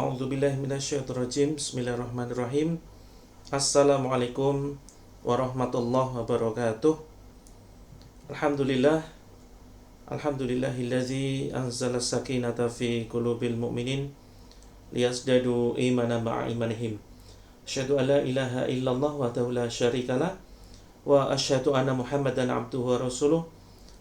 A'udzubillahi minasyaitonirrajim. Bismillahirrahmanirrahim. Assalamualaikum warahmatullahi wabarakatuh. Alhamdulillah. Alhamdulillahillazi anzala sakinata fi qulubil mu'minin liyazdadu imanan ma'a imanihim. Asyhadu an la ilaha illallah wahdahu la syarikalah wa asyhadu anna Muhammadan abduhu wa rasuluh.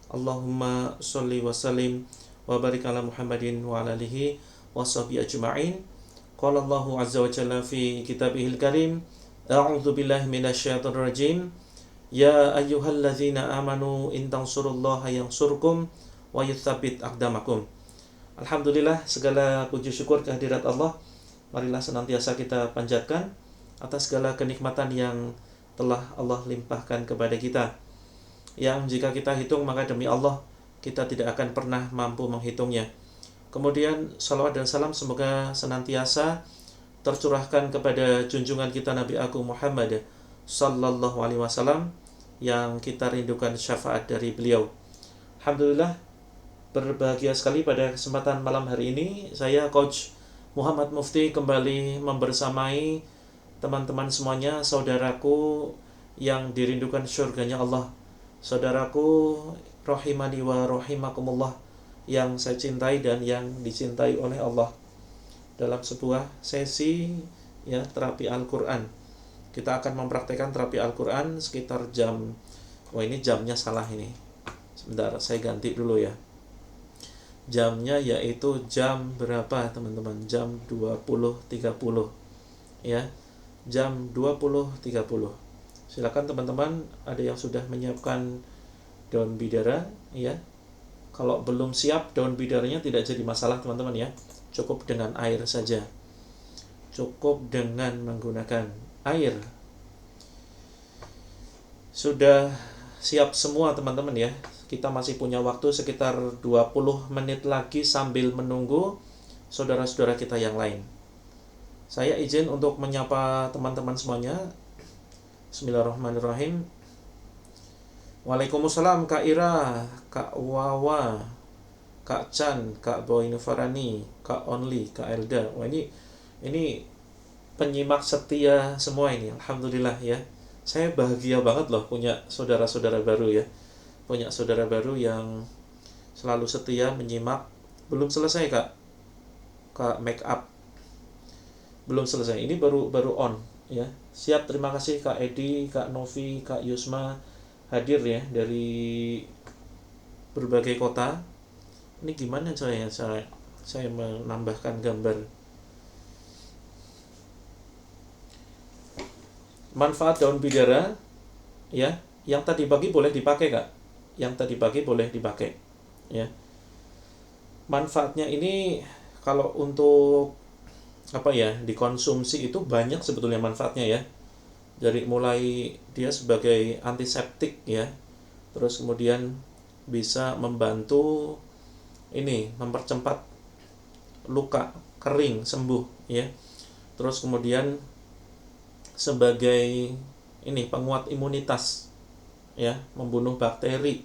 Allahumma sholli wa sallim wa barik ala Muhammadin wa ala alihi wa sahbihi ajma'in. Qala Allahu azza wa jalla fi kitabihil karim, a'udzu billahi minasyaitonir rajim. Ya ayyuhalladzina amanu in tansurullaha yansurkum wa yutsabbit aqdamakum. Alhamdulillah, segala puji syukur kehadirat Allah marilah senantiasa kita panjatkan atas segala kenikmatan yang telah Allah limpahkan kepada kita, yang jika kita hitung maka demi Allah kita tidak akan pernah mampu menghitungnya. Kemudian salawat dan salam semoga senantiasa tercurahkan kepada junjungan kita Nabi Agung Muhammad sallallahu alaihi wasallam yang kita rindukan syafaat dari beliau. Alhamdulillah, berbahagia sekali pada kesempatan malam hari ini saya Coach Muhammad Mufti kembali membersamai teman-teman semuanya, saudaraku yang dirindukan surganya Allah, saudaraku rahimani wa rahimakumullah yang saya cintai dan yang dicintai oleh Allah, dalam sebuah sesi terapi Al-Quran. Kita akan mempraktekkan terapi Al-Quran sekitar jam, ini jamnya salah ini, sebentar saya ganti dulu ya jamnya, yaitu jam berapa teman-teman, jam 20.30 ya, jam 20.30. Silakan teman-teman, ada yang sudah menyiapkan daun bidara ya. Kalau belum siap daun bidaranya tidak jadi masalah teman-teman ya. Cukup dengan air saja. Cukup dengan menggunakan air. Sudah siap semua teman-teman ya. Kita masih punya waktu sekitar 20 menit lagi sambil menunggu saudara-saudara kita yang lain. Saya izin untuk menyapa teman-teman semuanya. Bismillahirrahmanirrahim. Waalaikumsalam Kak Ira, Kak Wawa, Kak Chan, Kak Boy Nufarani, Kak Only, Kak Elda. Wah, ini penyimak setia semua ini. Alhamdulillah ya. Saya bahagia banget loh punya saudara-saudara baru ya. Punya saudara baru yang selalu setia menyimak. Belum selesai Kak make up. Belum selesai. Ini baru on ya. Siap, terima kasih Kak Edi, Kak Novi, Kak Yusma hadir ya dari berbagai kota. Ini gimana saya menambahkan gambar manfaat daun bidara ya. Yang tadi pagi boleh dipakai Kak, yang tadi pagi boleh dipakai ya. Manfaatnya ini kalau untuk dikonsumsi itu banyak sebetulnya manfaatnya ya. Dari mulai dia sebagai antiseptik ya, terus kemudian bisa membantu mempercepat luka kering sembuh ya, terus kemudian sebagai penguat imunitas ya, membunuh bakteri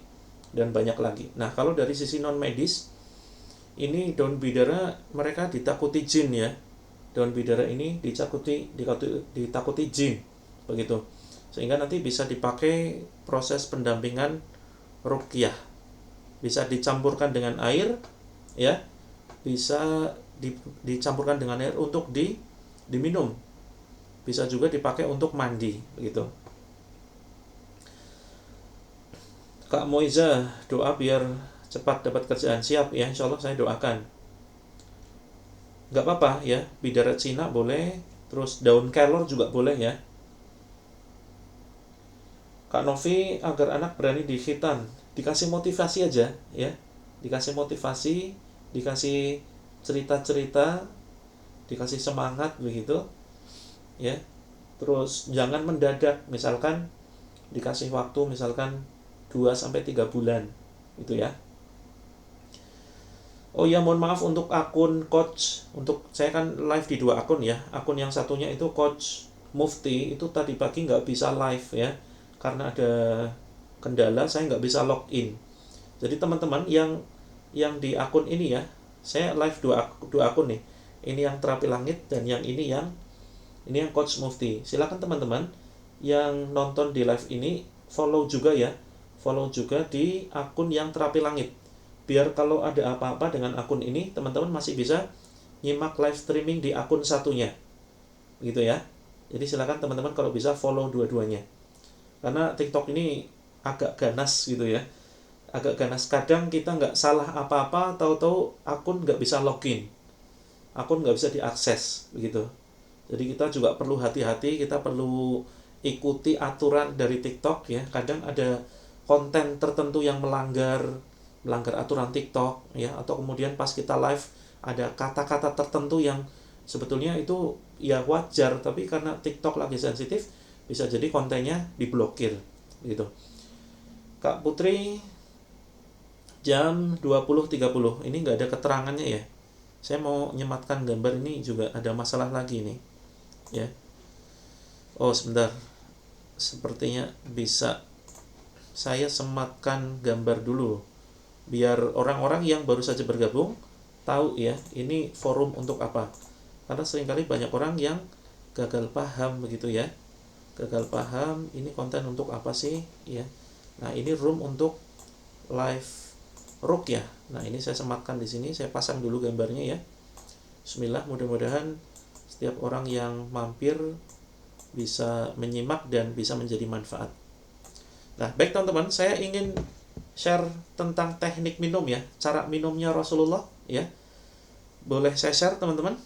dan banyak lagi. Nah, kalau dari sisi non medis, ini daun bidara mereka ditakuti jin ya. Daun bidara ini ditakuti jin begitu, sehingga nanti bisa dipakai proses pendampingan ruqyah, bisa dicampurkan dengan air ya, bisa dicampurkan dengan air untuk diminum, bisa juga dipakai untuk mandi begitu. Kak Moiza, doa biar cepat dapat kerjaan. Siap ya, insya Allah saya doakan. Gak apa-apa ya, bidara Cina boleh, terus daun kelor juga boleh ya. Kak Novi, agar anak berani dikhitan, dikasih motivasi aja ya, dikasih motivasi, dikasih cerita-cerita, dikasih semangat begitu ya. Terus jangan mendadak, misalkan dikasih waktu misalkan 2-3 bulan gitu ya. Oh ya, mohon maaf untuk akun Coach, untuk saya kan live di 2 akun ya. Akun yang satunya itu Coach Mufti, itu tadi pagi nggak bisa live ya, karena ada kendala, saya nggak bisa login. Jadi teman-teman yang di akun ini ya, saya live dua akun nih. Ini yang Terapi Langit dan yang ini yang Coach Mufti. Silakan teman-teman yang nonton di live ini follow juga ya. Follow juga di akun yang Terapi Langit. Biar kalau ada apa-apa dengan akun ini, teman-teman masih bisa nyimak live streaming di akun satunya. Gitu ya. Jadi silakan teman-teman kalau bisa follow dua-duanya. Karena TikTok ini agak ganas gitu ya. Agak ganas. Kadang kita nggak salah apa-apa, tahu-tahu akun nggak bisa login. Akun nggak bisa diakses begitu. Jadi kita juga perlu hati-hati, kita perlu ikuti aturan dari TikTok ya. Kadang ada konten tertentu yang melanggar aturan TikTok ya, atau kemudian pas kita live ada kata-kata tertentu yang sebetulnya itu ya wajar, tapi karena TikTok lagi sensitif bisa jadi kontennya diblokir gitu. Kak Putri jam 20.30 ini nggak ada keterangannya ya. Saya mau nyematkan gambar ini juga ada masalah lagi nih ya. Oh sebentar, sepertinya bisa saya sematkan gambar dulu biar orang-orang yang baru saja bergabung tahu ya ini forum untuk apa. Karena seringkali banyak orang yang gagal paham begitu ya. Gagal paham ini konten untuk apa sih ya. Nah, ini room untuk live ruqyah. Nah, ini saya sematkan di sini, saya pasang dulu gambarnya ya. Bismillah, mudah-mudahan setiap orang yang mampir bisa menyimak dan bisa menjadi manfaat. Nah, baik teman-teman, saya ingin share tentang teknik minum ya, cara minumnya Rasulullah ya. Boleh saya share teman-teman?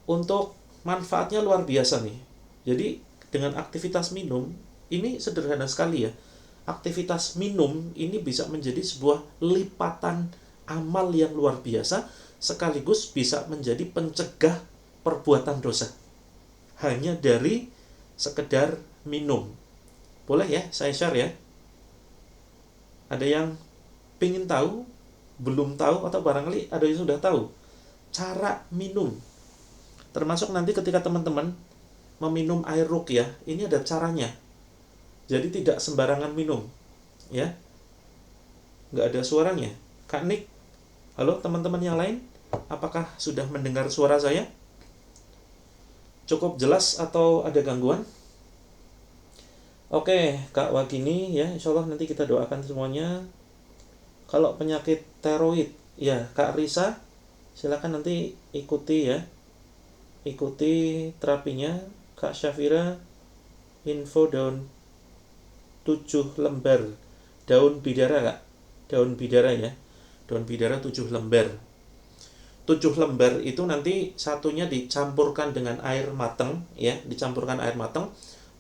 Untuk manfaatnya luar biasa nih. Jadi dengan aktivitas minum ini sederhana sekali ya. Aktivitas minum ini bisa menjadi sebuah lipatan amal yang luar biasa, sekaligus bisa menjadi pencegah perbuatan dosa. Hanya dari sekedar minum. Boleh ya saya share ya. Ada yang pingin tahu, belum tahu, atau barangkali ada yang sudah tahu cara minum. Termasuk nanti ketika teman-teman meminum air ruqyah, ini ada caranya. Jadi tidak sembarangan minum, ya. Nggak ada suaranya. Kak Nik, halo teman-teman yang lain, apakah sudah mendengar suara saya? Cukup jelas atau ada gangguan? Oke, Kak Wagini ya, insya Allah nanti kita doakan semuanya. Kalau penyakit tiroid, ya Kak Risa, silakan nanti ikuti ya. Ikuti terapinya. Kak Syafira, info daun 7 lembar daun bidara Kak. Daun bidara ya. Daun bidara 7 lembar. 7 lembar itu nanti satunya dicampurkan dengan air mateng ya, dicampurkan air mateng.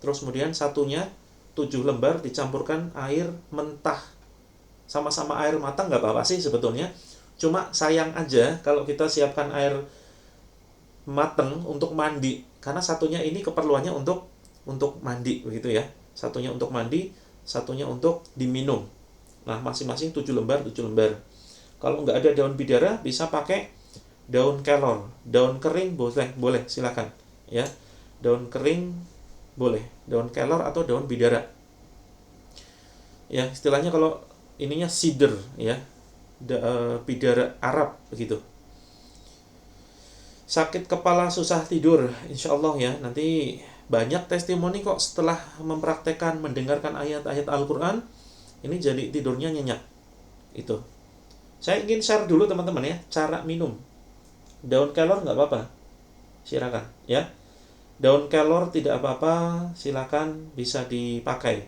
Terus kemudian satunya 7 lembar dicampurkan air mentah. Sama-sama air matang nggak apa-apa sih sebetulnya. Cuma sayang aja kalau kita siapkan air mateng untuk mandi, karena satunya ini keperluannya untuk mandi begitu ya. Satunya untuk mandi, satunya untuk diminum. Nah, masing-masing 7 lembar, 7 lembar. Kalau nggak ada daun bidara bisa pakai daun kelor. Daun kering boleh silakan ya. Daun kering boleh, daun kelor atau daun bidara. Ya, istilahnya kalau ininya cider ya. Bidara Arab begitu. Sakit kepala susah tidur, insya Allah ya. Nanti banyak testimoni kok setelah mempraktekkan mendengarkan ayat-ayat Al-Quran, ini jadi tidurnya nyenyak. Itu. Saya ingin share dulu teman-teman ya, cara minum. Daun kelor nggak apa-apa, silakan ya. Daun kelor tidak apa-apa, silakan bisa dipakai.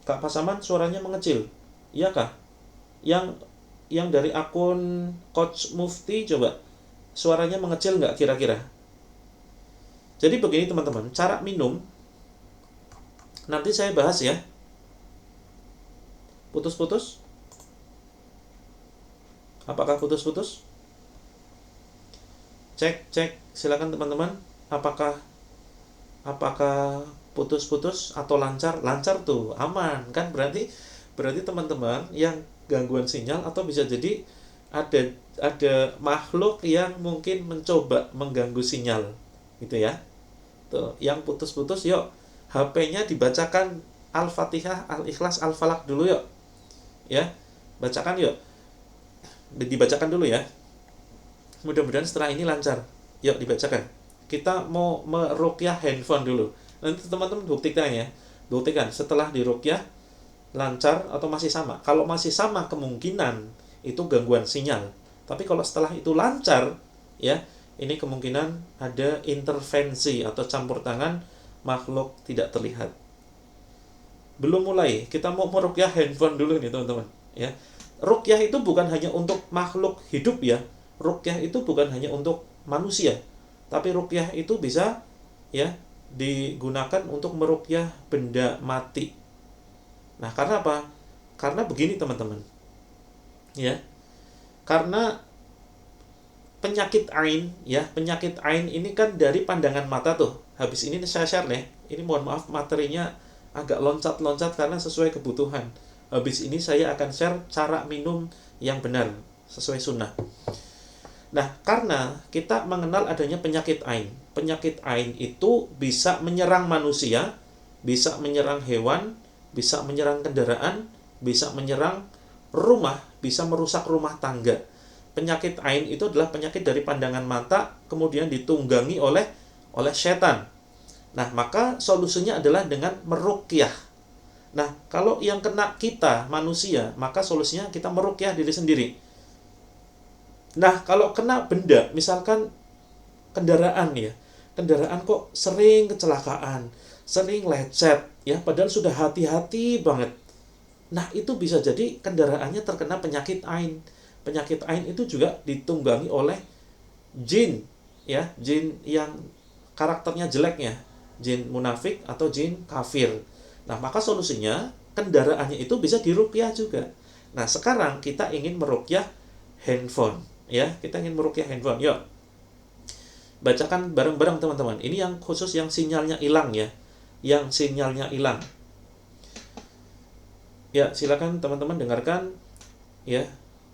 Kak Pasaman suaranya mengecil, iya kah? Yang dari akun Coach Mufti coba suaranya mengecil nggak kira-kira? Jadi begini teman-teman, cara minum nanti saya bahas ya. Putus-putus? Apakah putus-putus? Cek, silakan teman-teman. Apakah putus-putus atau lancar? Lancar tuh, aman kan? Berarti teman-teman yang gangguan sinyal atau bisa jadi ada makhluk yang mungkin mencoba mengganggu sinyal gitu ya. Tuh, yang putus-putus yuk HP-nya dibacakan Al-Fatihah, Al-Ikhlas, Al-Falaq dulu yuk. Ya. Bacakan yuk. Dibacakan dulu ya. Mudah-mudahan setelah ini lancar. Yuk dibacakan. Kita mau meruqyah handphone dulu. Nanti teman-teman buktikan ya. Buktikan setelah diruqyah lancar atau masih sama. Kalau masih sama kemungkinan itu gangguan sinyal. Tapi kalau setelah itu lancar, ya, ini kemungkinan ada intervensi atau campur tangan makhluk tidak terlihat. Belum mulai, kita mau meruqyah handphone dulu nih teman-teman, ya. Ruqyah itu bukan hanya untuk makhluk hidup ya. Ruqyah itu bukan hanya untuk manusia. Tapi ruqyah itu bisa ya digunakan untuk meruqyah benda mati. Nah, karena apa? Karena begini teman-teman. Ya. Karena penyakit ain ya, penyakit ain ini kan dari pandangan mata tuh. Habis ini saya share nih. Ini mohon maaf materinya agak loncat-loncat karena sesuai kebutuhan. Habis ini saya akan share cara minum yang benar sesuai sunnah. Nah, karena kita mengenal adanya penyakit ain. Penyakit ain itu bisa menyerang manusia, bisa menyerang hewan, bisa menyerang kendaraan, bisa menyerang rumah, bisa merusak rumah tangga. Penyakit ain itu adalah penyakit dari pandangan mata, kemudian ditunggangi oleh setan. Nah, maka solusinya adalah dengan meruqyah. Nah, kalau yang kena kita, manusia, maka solusinya kita meruqyah diri sendiri. Nah, kalau kena benda, misalkan kendaraan ya, kendaraan kok sering kecelakaan, sering lecet, ya, padahal sudah hati-hati banget. Nah, itu bisa jadi kendaraannya terkena penyakit ain. Penyakit ain itu juga ditunggangi oleh jin, ya, jin yang karakternya jeleknya, jin munafik atau jin kafir. Nah, maka solusinya kendaraannya itu bisa diruqyah juga. Nah, sekarang kita ingin meruqyah handphone, ya, kita ingin meruqyah handphone. Yuk, bacakan bareng-bareng teman-teman. Ini yang khusus yang sinyalnya hilang ya, yang sinyalnya hilang. Ya, silakan teman-teman dengarkan ya.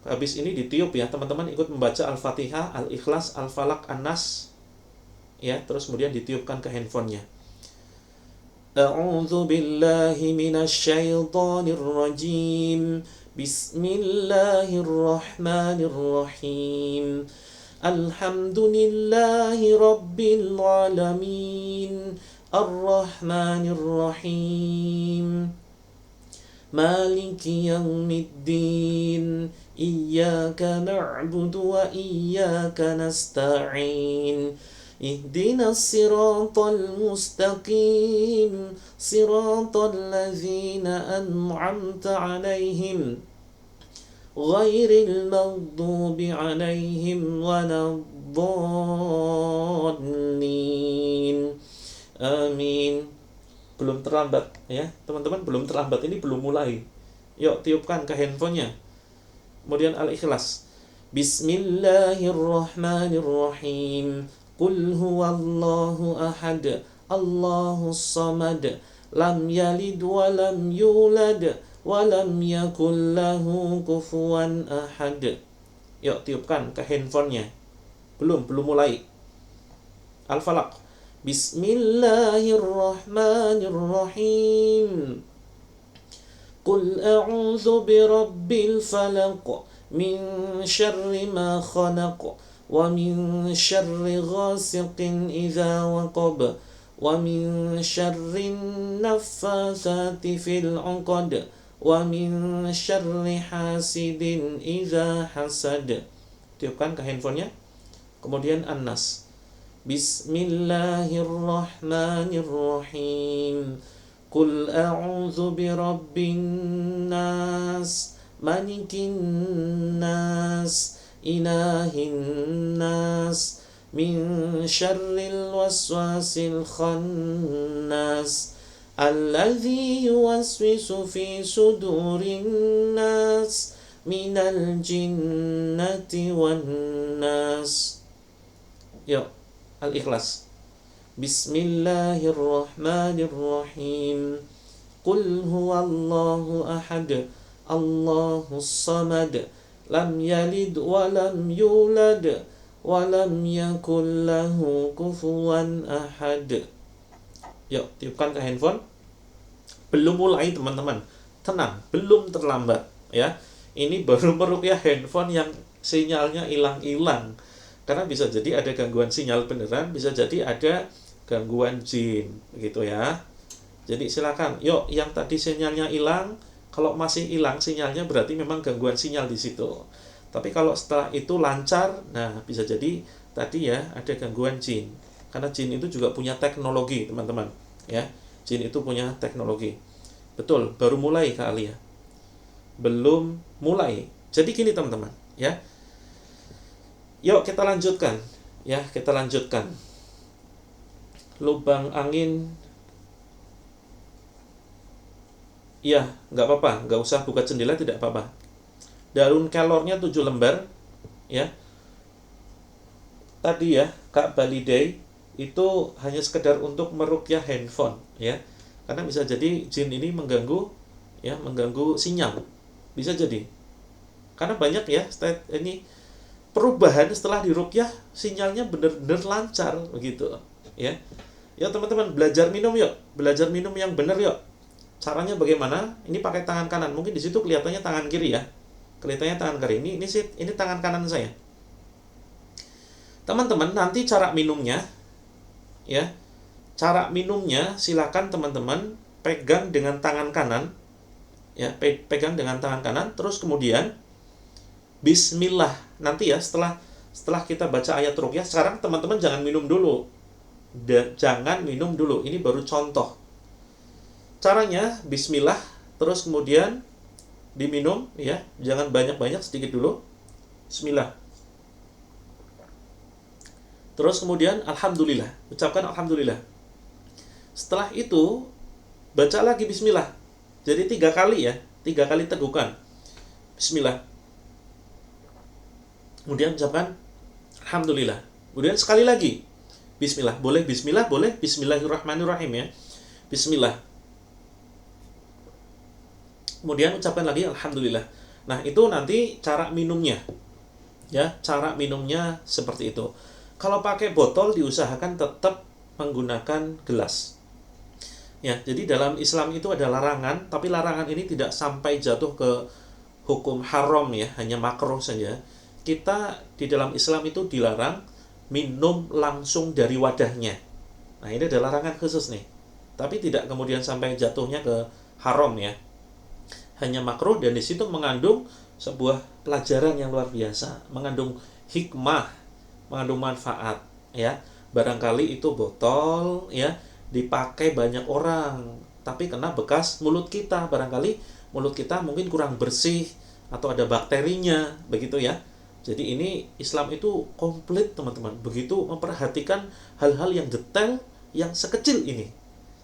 Habis ini ditiup ya, teman-teman ikut membaca Al-Fatihah, Al-Ikhlas, Al-Falaq, An-Nas ya, terus kemudian ditiupkan ke handphonenya. A'udzu billahi minasyaitonir rajim. Bismillahirrahmanirrahim. Alhamdulillahi rabbil alamin. Ar-Rahmanir Rahim. Maliki yaumiddin. Iyyaka na'budu wa iyyaka nasta'in. Ihdinas siratal mustaqim. Siratal ladzina an'amta 'alaihim ghairil maghdubi 'alaihim waladdallin. Amin. Belum terlambat ya, teman-teman, belum terlambat, ini belum mulai. Yuk tiupkan ke handphonenya. Kemudian Al-Ikhlas. Bismillahirrahmanirrahim. Qul huwallahu ahad. Allahus samad. Lam yalid wa lam yulad wa lam yakul lahu kufuwan ahad. Yuk tiupkan ke handphonenya. Belum mulai. Al-Falaq. Bismillahirrahmanirrahim. Qul a'udzu birabbil falaq min syarri ma khalaq wa min syarri ghasiqin idza waqab wa min syarri naffatsati fil 'uqad wa min syarri hasidin idza hasad. Tiupkan ke handphonenya. Kemudian An-Nas. Bismillahirrahmanirrahim. Qul a'udzu birabbin nas, malikin nas, ilahin nas, min syarril waswasil khannas, alladzi yuwaswisu fi sudurin nas, minal jinnati wan nas. Yuk, Al-Ikhlas. Bismillahirrahmanirrahim. Qul huwallahu ahad. Allahus samad. Lam yalid wa lam yulad wa lam yakul lahu kufuwan ahad. Yuk, tiupkan ke handphone. Belum mulai teman-teman. Tenang, belum terlambat ya. Ini baru meruqyah handphone yang sinyalnya hilang-hilang. Karena bisa jadi ada gangguan sinyal beneran, bisa jadi ada gangguan jin, begitu ya. Jadi silakan, yuk yang tadi sinyalnya hilang, kalau masih hilang sinyalnya berarti memang gangguan sinyal di situ. Tapi kalau setelah itu lancar, nah bisa jadi tadi ya ada gangguan jin. Karena jin itu juga punya teknologi, teman-teman, ya. Jin itu punya teknologi. Betul, baru mulai Kak Alia. Belum mulai. Jadi gini teman-teman, ya. Yuk kita lanjutkan, ya, kita lanjutkan. Lubang angin, ya, nggak apa-apa, nggak usah buka jendela, tidak apa-apa. Daun kelornya 7 lembar, ya. Tadi ya, Kak Baliday itu hanya sekedar untuk meruqyah handphone, ya. Karena bisa jadi jin ini mengganggu, ya, mengganggu sinyal. Bisa jadi. Karena banyak ya, ini perubahan setelah diruqyah sinyalnya benar-benar lancar begitu, ya. Ya teman-teman, belajar minum yuk, belajar minum yang benar yuk. Caranya bagaimana? Ini pakai tangan kanan. Mungkin di situ kelihatannya tangan kiri ya. Kelihatannya tangan kiri. Ini tangan kanan saya. Teman-teman, nanti cara minumnya, ya. Cara minumnya silakan teman-teman pegang dengan tangan kanan, ya, pegang dengan tangan kanan. Terus kemudian Bismillah. Nanti ya setelah kita baca ayat ruqyah, sekarang teman-teman jangan minum dulu. Jangan minum dulu. Ini baru contoh. Caranya Bismillah, terus kemudian diminum, ya, jangan banyak-banyak, sedikit dulu. Bismillah. Terus kemudian Alhamdulillah, ucapkan Alhamdulillah. Setelah itu baca lagi Bismillah. Jadi 3 kali ya, 3 kali tegukan Bismillah. Kemudian ucapkan Alhamdulillah. Kemudian sekali lagi Bismillah. Boleh Bismillah, boleh Bismillahirrahmanirrahim ya. Bismillah. Kemudian ucapkan lagi Alhamdulillah. Nah, itu nanti cara minumnya. Ya, cara minumnya seperti itu. Kalau pakai botol diusahakan tetap menggunakan gelas. Ya, jadi dalam Islam itu ada larangan, tapi larangan ini tidak sampai jatuh ke hukum haram ya, hanya makruh saja. Kita di dalam Islam itu dilarang minum langsung dari wadahnya. Nah, ini ada larangan khusus nih. Tapi tidak kemudian sampai jatuhnya ke haram ya. Hanya makruh, dan di situ mengandung sebuah pelajaran yang luar biasa, mengandung hikmah, mengandung manfaat ya. Barangkali itu botol ya dipakai banyak orang, tapi kena bekas mulut kita, barangkali mulut kita mungkin kurang bersih atau ada bakterinya begitu ya. Jadi ini Islam itu komplit teman-teman, begitu memperhatikan hal-hal yang detail yang sekecil ini.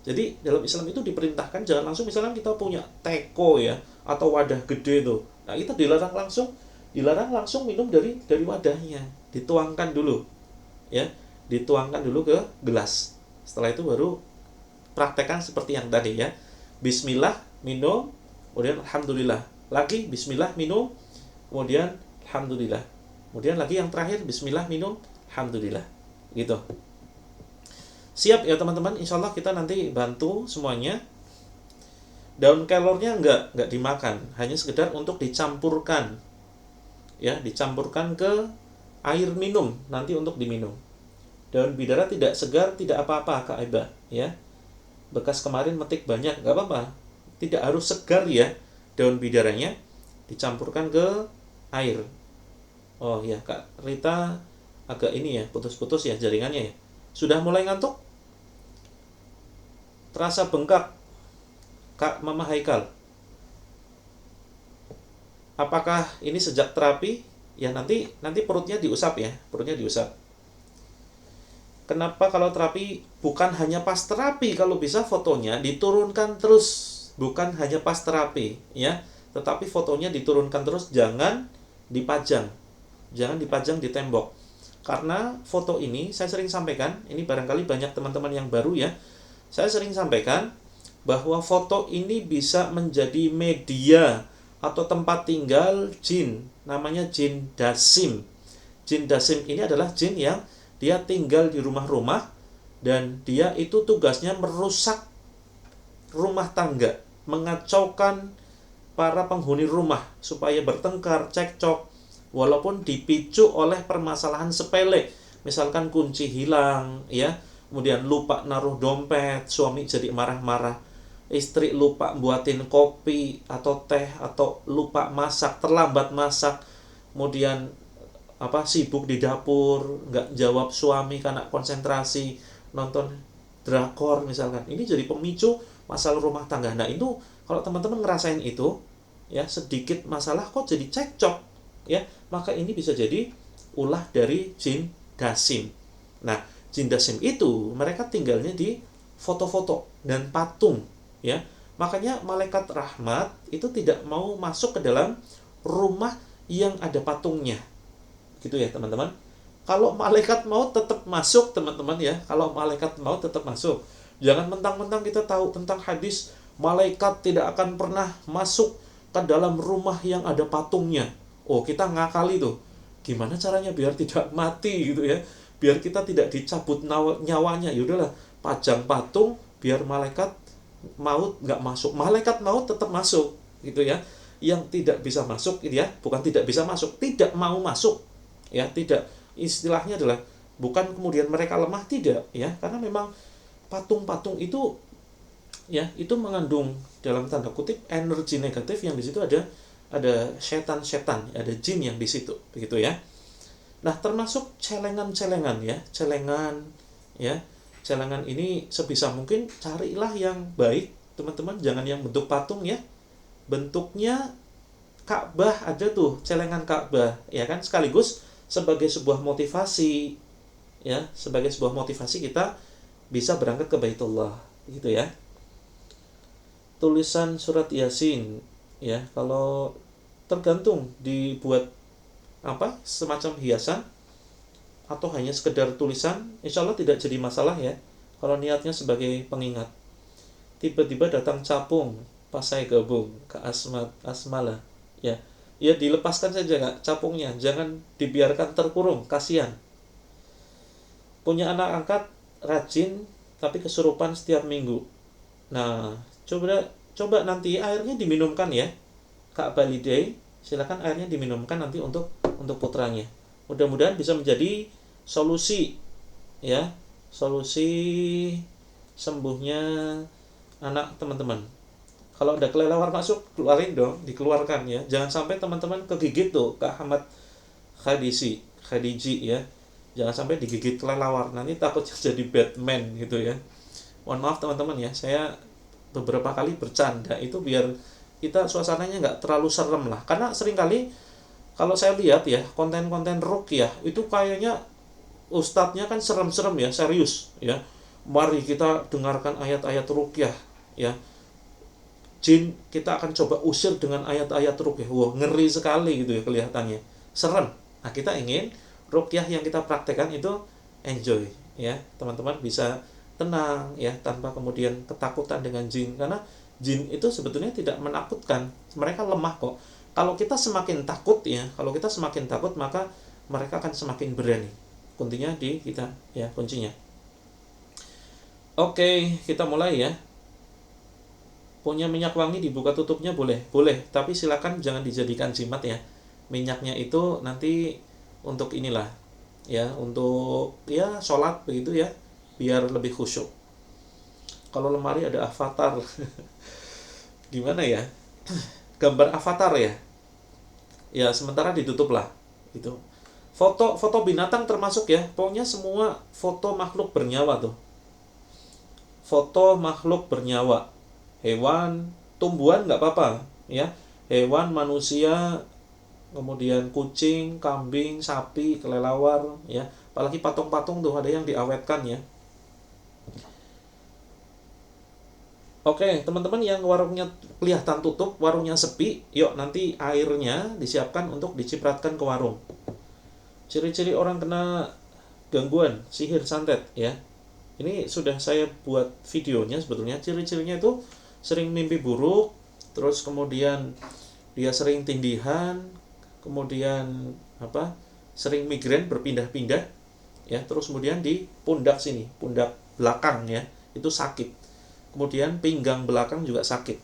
Jadi dalam Islam itu diperintahkan jangan langsung, misalnya kita punya teko ya atau wadah gede tuh. Nah, itu dilarang langsung minum dari wadahnya. Dituangkan dulu. Ya, dituangkan dulu ke gelas. Setelah itu baru praktekkan seperti yang tadi ya. Bismillah minum, kemudian alhamdulillah. Lagi bismillah minum, kemudian alhamdulillah. Kemudian lagi yang terakhir bismillah minum, alhamdulillah. Gitu. Siap ya teman-teman, insya Allah kita nanti bantu semuanya. Daun kelornya enggak dimakan, hanya sekedar untuk dicampurkan. Ya, dicampurkan ke air minum nanti untuk diminum. Daun bidara tidak segar, tidak apa-apa Kak Eba, ya. Bekas kemarin metik banyak, enggak apa-apa. Tidak harus segar ya daun bidaranya, dicampurkan ke air. Oh ya, Kak Rita agak ini ya, putus-putus ya jaringannya ya. Sudah mulai ngantuk? Terasa bengkak Kak Mama Haikal. Apakah ini sejak terapi? Ya nanti perutnya diusap ya, perutnya diusap. Kenapa kalau terapi bukan hanya pas terapi, kalau bisa fotonya diturunkan terus, bukan hanya pas terapi ya, tetapi fotonya diturunkan terus, jangan dipajang. Jangan dipajang di tembok. Karena foto ini saya sering sampaikan, ini barangkali banyak teman-teman yang baru ya. Saya sering sampaikan bahwa foto ini bisa menjadi media atau tempat tinggal jin, namanya jin dasim. Jin dasim ini adalah jin yang dia tinggal di rumah-rumah dan dia itu tugasnya merusak rumah tangga, mengacaukan para penghuni rumah supaya bertengkar, cekcok, walaupun dipicu oleh permasalahan sepele, misalkan kunci hilang ya, kemudian lupa naruh dompet, suami jadi marah-marah, istri lupa buatin kopi atau teh, atau lupa masak, terlambat masak, kemudian sibuk di dapur, nggak jawab suami karena konsentrasi nonton drakor misalkan. Ini jadi pemicu masalah rumah tangga. Nah itu kalau teman-teman ngerasain itu ya, sedikit masalah kok jadi cekcok ya, maka ini bisa jadi ulah dari jin dasim. Nah jin dasim itu mereka tinggalnya di foto-foto dan patung ya, makanya malaikat rahmat itu tidak mau masuk ke dalam rumah yang ada patungnya, gitu ya teman-teman. Kalau malaikat mau tetap masuk teman-teman ya, kalau malaikat mau tetap masuk. Jangan mentang-mentang kita tahu tentang hadis malaikat tidak akan pernah masuk ke dalam rumah yang ada patungnya. Oh, kita ngakali tuh. Gimana caranya biar tidak mati gitu ya, biar kita tidak dicabut nyawanya. Yaudahlah, pajang patung biar malaikat maut nggak masuk. Malaikat maut tetap masuk gitu ya. Yang tidak bisa masuk gitu ya, bukan tidak bisa masuk, tidak mau masuk ya, tidak, istilahnya adalah bukan kemudian mereka lemah, tidak ya, karena memang patung-patung itu ya, itu mengandung dalam tanda kutip energi negatif, yang di situ ada setan-setan, ada jin yang di situ, begitu ya. Nah, termasuk celengan-celengan ya, celengan ini sebisa mungkin carilah yang baik, teman-teman, jangan yang bentuk patung ya. Bentuknya Ka'bah ada tuh, celengan Ka'bah ya kan, sekaligus sebagai sebuah motivasi ya, sebagai sebuah motivasi kita bisa berangkat ke Baitullah gitu ya. Tulisan surat Yasin ya, kalau tergantung dibuat semacam hiasan atau hanya sekedar tulisan, insya Allah tidak jadi masalah ya, kalau niatnya sebagai pengingat. Tiba-tiba datang capung pas saya gabung ke Asmala ya, dilepaskan saja nggak capungnya, jangan dibiarkan terkurung, kasihan. Punya anak angkat rajin tapi kesurupan setiap minggu. Nah, coba nanti airnya diminumkan ya, Kak Balidei, silakan airnya diminumkan nanti untuk putranya. Mudah-mudahan bisa menjadi solusi ya, solusi sembuhnya anak teman-teman. Kalau ada kelelawar masuk, keluarin dong, dikeluarkan ya. Jangan sampai teman-teman kegigit tuh, Kak Ahmad Khadiji ya. Jangan sampai digigit kelelawar, nanti takutnya jadi Batman gitu ya. Mohon maaf teman-teman ya, saya beberapa kali bercanda itu biar kita suasananya nggak terlalu serem lah. Karena seringkali kalau saya lihat ya, konten-konten ruqyah itu kayaknya ustadznya kan serem-serem ya, serius ya. Mari kita dengarkan ayat-ayat ruqyah ya. Jin kita akan coba usir dengan ayat-ayat ruqyah. Wah, ngeri sekali gitu ya kelihatannya. Serem. Nah, kita ingin ruqyah yang kita praktekkan itu enjoy ya. Teman-teman bisa tenang ya, tanpa kemudian ketakutan dengan jin, karena jin itu sebetulnya tidak menakutkan. Mereka lemah kok. Kalau kita semakin takut ya, maka mereka akan semakin berani. Kuncinya di kita ya, kuncinya. Oke, kita mulai ya. Punya minyak wangi dibuka tutupnya boleh, tapi silakan jangan dijadikan jimat ya. Minyaknya itu nanti untuk inilah ya, untuk ya sholat begitu ya, biar lebih khusyuk. Kalau lemari ada avatar gimana ya, gambar avatar ya, sementara ditutup lah itu. Foto binatang termasuk ya, pokoknya semua foto makhluk bernyawa tuh, foto makhluk bernyawa, hewan, tumbuhan nggak apa-apa ya, hewan, manusia, kemudian kucing, kambing, sapi, kelelawar ya, apalagi patung-patung tuh ada yang diawetkan ya. Oke, teman-teman yang warungnya kelihatan tutup, warungnya sepi, yuk nanti airnya disiapkan untuk dicipratkan ke warung. Ciri-ciri orang kena gangguan sihir santet ya, ini sudah saya buat videonya sebetulnya. Ciri-cirinya itu sering mimpi buruk, terus kemudian dia sering tindihan, kemudian sering migrain berpindah-pindah ya, terus kemudian di pundak sini, pundak belakang ya, itu sakit. Kemudian pinggang belakang juga sakit.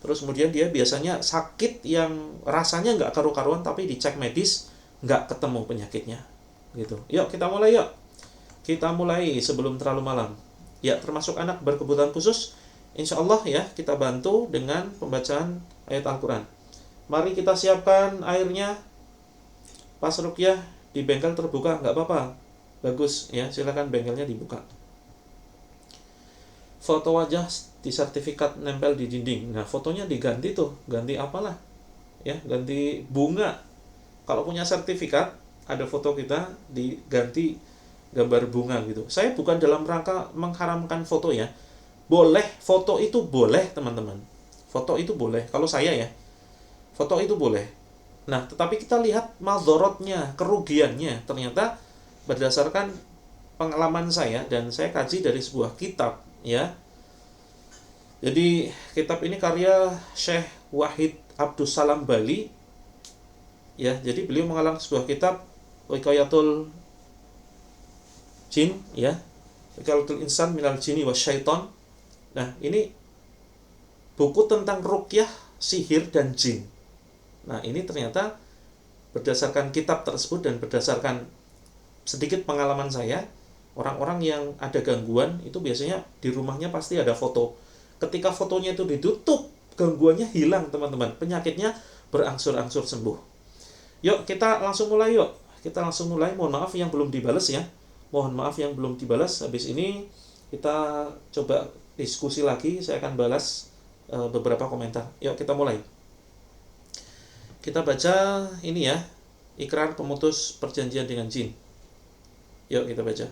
Terus kemudian dia biasanya sakit yang rasanya nggak karu-karuan, tapi dicek medis nggak ketemu penyakitnya. Gitu. Yuk kita mulai yuk. Kita mulai sebelum terlalu malam. Ya, termasuk anak berkebutuhan khusus, insya Allah ya kita bantu dengan pembacaan ayat Al-Quran. Mari kita siapkan airnya. Pas ruqyah di bengkel terbuka nggak apa-apa, bagus ya, silakan bengkelnya dibuka. Foto wajah di sertifikat nempel di dinding. Nah fotonya diganti tuh, ganti apalah ya, ganti bunga. Kalau punya sertifikat ada foto kita diganti gambar bunga gitu. Saya bukan dalam rangka mengharamkan foto ya. Boleh, foto itu boleh teman-teman. Foto itu boleh, kalau saya ya. Foto itu boleh. Nah, tetapi kita lihat madorotnya, kerugiannya. Ternyata berdasarkan pengalaman saya, dan saya kaji dari sebuah kitab ya. Jadi kitab ini karya Syekh Wahid Abdus Salam Bali ya. Jadi beliau mengarang sebuah kitab Wiqayatul Jin ya, Wiqayatul Insan Minal Jinni Wasyaiton. Nah ini buku tentang ruqyah, sihir dan jin. Nah ini ternyata berdasarkan kitab tersebut dan berdasarkan sedikit pengalaman saya, orang-orang yang ada gangguan itu biasanya di rumahnya pasti ada foto. Ketika fotonya itu ditutup, gangguannya hilang teman-teman, penyakitnya berangsur-angsur sembuh. Yuk kita langsung mulai yuk. Kita langsung mulai. Mohon maaf yang belum dibalas ya. Mohon maaf yang belum dibalas. Habis ini kita coba diskusi lagi. Saya akan balas beberapa komentar. Yuk kita mulai. Kita baca ini ya, ikrar pemutus perjanjian dengan jin. Yuk kita baca.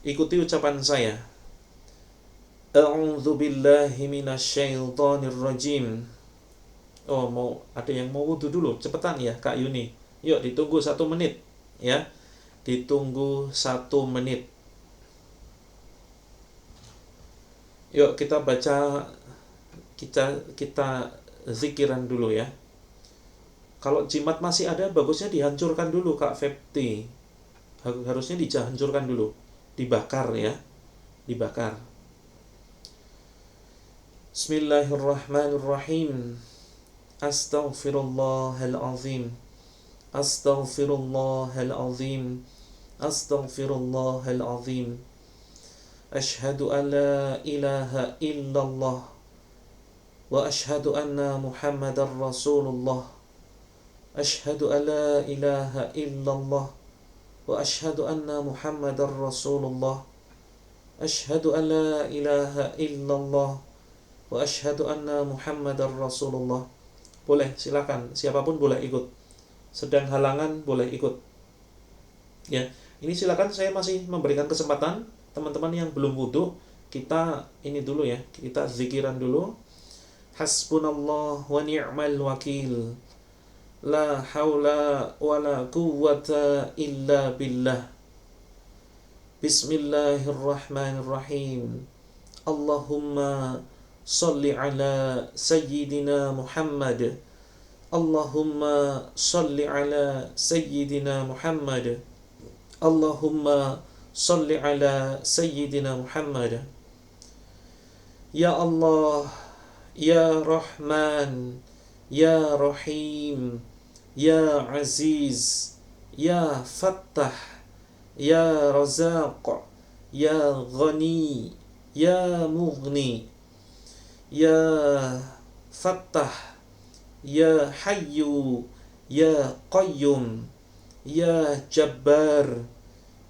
Ikuti ucapan saya. A'udzu billahi minasyaitonir rajim. Oh, ada yang mau wudu dulu, cepetan ya Kak Yuni. Yuk ditunggu 1 menit ya. Ditunggu 1 menit. Yuk kita baca, kita zikiran dulu ya. Kalau jimat masih ada, bagusnya dihancurkan dulu Kak Fepti. Harusnya dihancurkan dulu, dibakar ya, dibakar. Bismillahirrahmanirrahim. Astaghfirullahalazim. Astaghfirullahalazim. Astaghfirullahalazim. Ashhadu an la ilaha illallah wa ashhadu anna Muhammadar Rasulullah. Ashhadu an la ilaha illallah wa ashhadu anna Muhammadar Rasulullah. Ashhadu an la ilaha illallah wa ashhadu anna Muhammadar Rasulullah. Boleh, silakan, siapapun boleh ikut. Sedang halangan boleh ikut. Ya, ini silakan, saya masih memberikan kesempatan teman-teman yang belum wudu, kita ini dulu ya, kita zikiran dulu. Hasbunallah wa ni'mal wakil. La haula wa la quwwata illa billah. Bismillahirrahmanirrahim. Allahumma salli ala sayyidina Muhammad. Allahumma salli ala sayyidina Muhammad. Allahumma salli ala sayyidina Muhammad. Ya Allah, Ya Rahman, Ya Rahim, Ya Aziz, Ya Fattah, Ya Razaq, Ya Ghani, Ya Mughni, Ya Fattah, Ya Hayyu, Ya Qayyum, Ya Jabbar,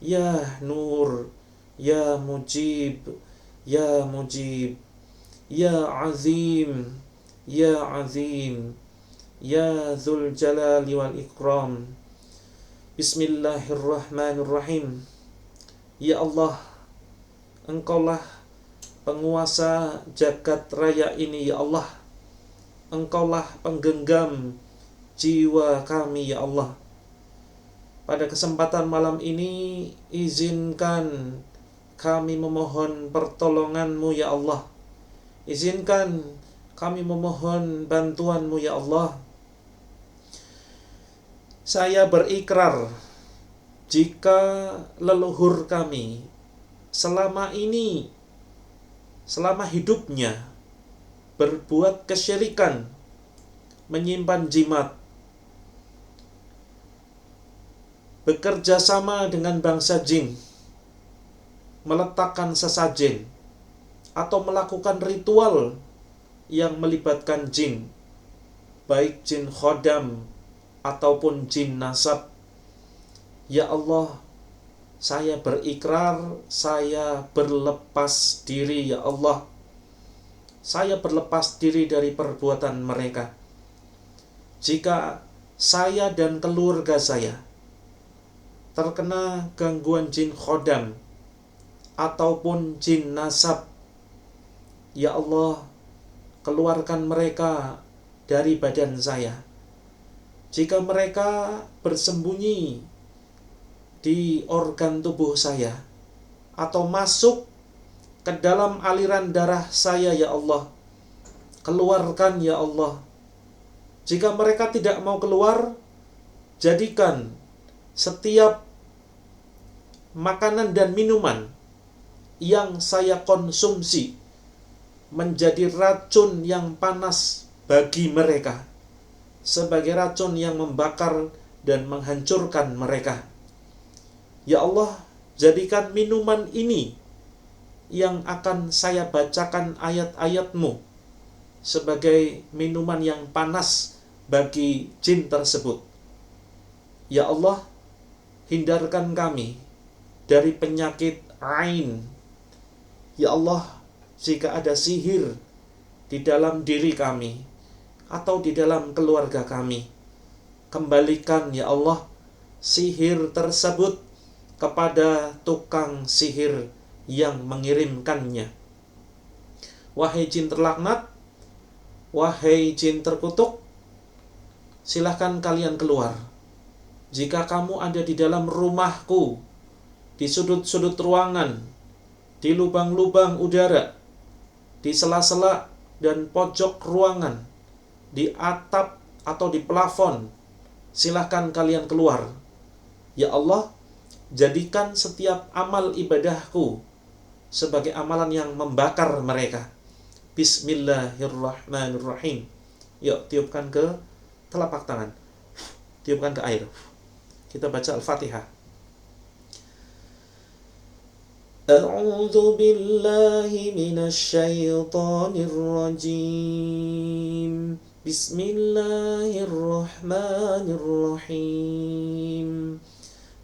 Ya Nur, Ya Mujib, Ya Mujib, Ya Azim, Ya Azim, Ya Dzul Jalali wal Ikram. Bismillahirrahmanirrahim. Ya Allah, Engkaulah penguasa jagat raya ini ya Allah. Engkaulah penggenggam jiwa kami ya Allah. Pada kesempatan malam ini, izinkan kami memohon pertolongan-Mu ya Allah. Izinkan kami memohon bantuan-Mu ya Allah. Saya berikrar, jika leluhur kami selama ini, selama hidupnya, berbuat kesyirikan, menyimpan jimat, bekerja sama dengan bangsa jin, meletakkan sesajen, atau melakukan ritual yang melibatkan jin, baik jin khodam ataupun jin nasab. Ya Allah, saya berikrar, saya berlepas diri ya Allah. Saya berlepas diri dari perbuatan mereka. Jika saya dan keluarga saya terkena gangguan jin khodam ataupun jin nasab, ya Allah, keluarkan mereka dari badan saya. Jika mereka bersembunyi di organ tubuh saya atau masuk ke dalam aliran darah saya, ya Allah, keluarkan ya Allah. Jika mereka tidak mau keluar, jadikan setiap makanan dan minuman yang saya konsumsi menjadi racun yang panas bagi mereka, sebagai racun yang membakar dan menghancurkan mereka. Ya Allah, jadikan minuman ini yang akan saya bacakan ayat-ayat-Mu sebagai minuman yang panas bagi jin tersebut. Ya Allah, hindarkan kami dari penyakit ain. Ya Allah, jika ada sihir di dalam diri kami atau di dalam keluarga kami, kembalikan ya Allah sihir tersebut kepada tukang sihir yang mengirimkannya. Wahai jin terlaknat, wahai jin terkutuk, silahkan kalian keluar. Jika kamu ada di dalam rumahku, di sudut-sudut ruangan, di lubang-lubang udara, di sela-sela dan pojok ruangan, di atap atau di plafon, silahkan kalian keluar. Ya Allah, jadikan setiap amal ibadahku sebagai amalan yang membakar mereka. Bismillahirrahmanirrahim. Yuk, tiupkan ke telapak tangan, tiupkan ke air. Kita baca Al-Fatihah. A'udzu billahi minasy syaithanir rajim. Bismillahirrahmanirrahim.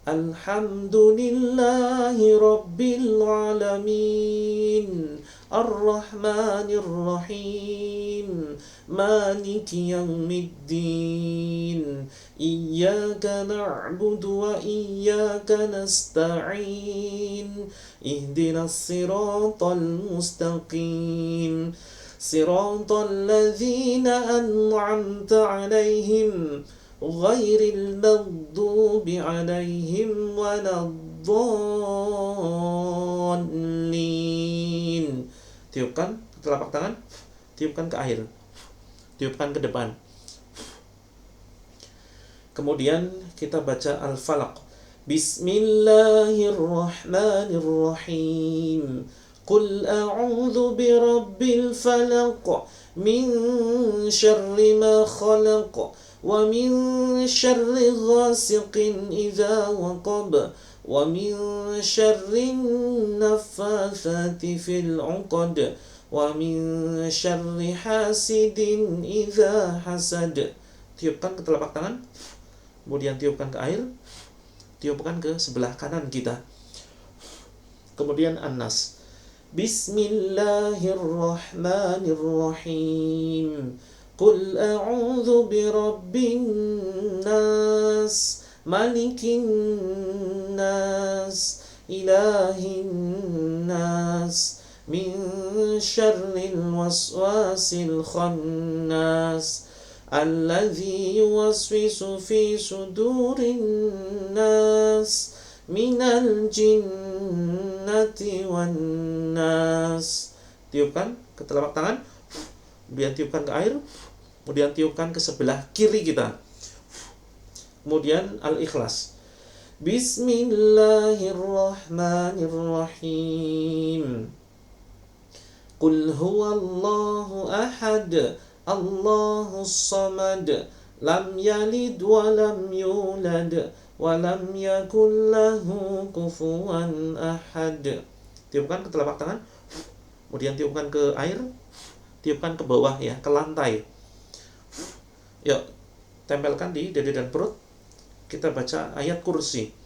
Alhamdulillahi rabbil alamin, ar-rahmanir rahim, maliki yaumiddin, iyyaka na'budu wa iyyaka nasta'in, ihdinas siratal mustaqim, siratal ladzina an'amta 'alaihim ghairil maghdubi 'alaihim waladdallin. Tiupkan ke telapak tangan, tiupkan ke air, tiupkan ke depan. Kemudian kita baca Al-Falaq. Bismillahirrahmanirrahim. Qul a'udzu birabbil falaq min syarri ma khalaq wa min syarri ghasiqin idza waqab wa min syarri naffatsati fil 'uqad wa min syarri hasidin idza hasad. Tiupkan ke telapak tangan, kemudian tiupkan ke air, tiupkan ke sebelah kanan kita. Kemudian An-Nas. Bismillahirrahmanirrahim. Qul a'udzu birabbin nas, malikin nas, ilahin nas, min syarril waswasil khannas, alladzi yuwaswisu fi sudurin nas, minal jinnati wan nas. Tiupkan ke telapak tangan, kemudian tiupkan ke air, kemudian tiupkan ke sebelah kiri kita. Kemudian Al-Ikhlas. Bismillahirrahmanirrahim. Qul huwallahu ahad, Allahus samad, lam yalid wa lam yulad, wa lam yakul lahu kufuwan ahad. Tiupkan ke telapak tangan, kemudian tiupkan ke air, tiupkan ke bawah ya, ke lantai. Yuk, tempelkan di dada dan perut. Kita baca ayat kursi.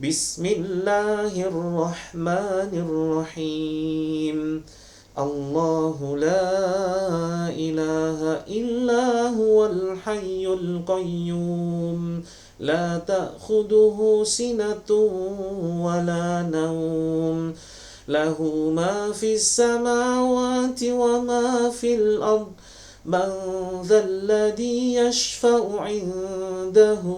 Bismillahirrahmanirrahim. Allahu la ilaha illa huwal hayyul qayyum. La ta'khuduhu sinatun wa la nawm. Lahu ma fis samawati wa ma fil ard. Man dhal ladhi yashfa'u 'indahu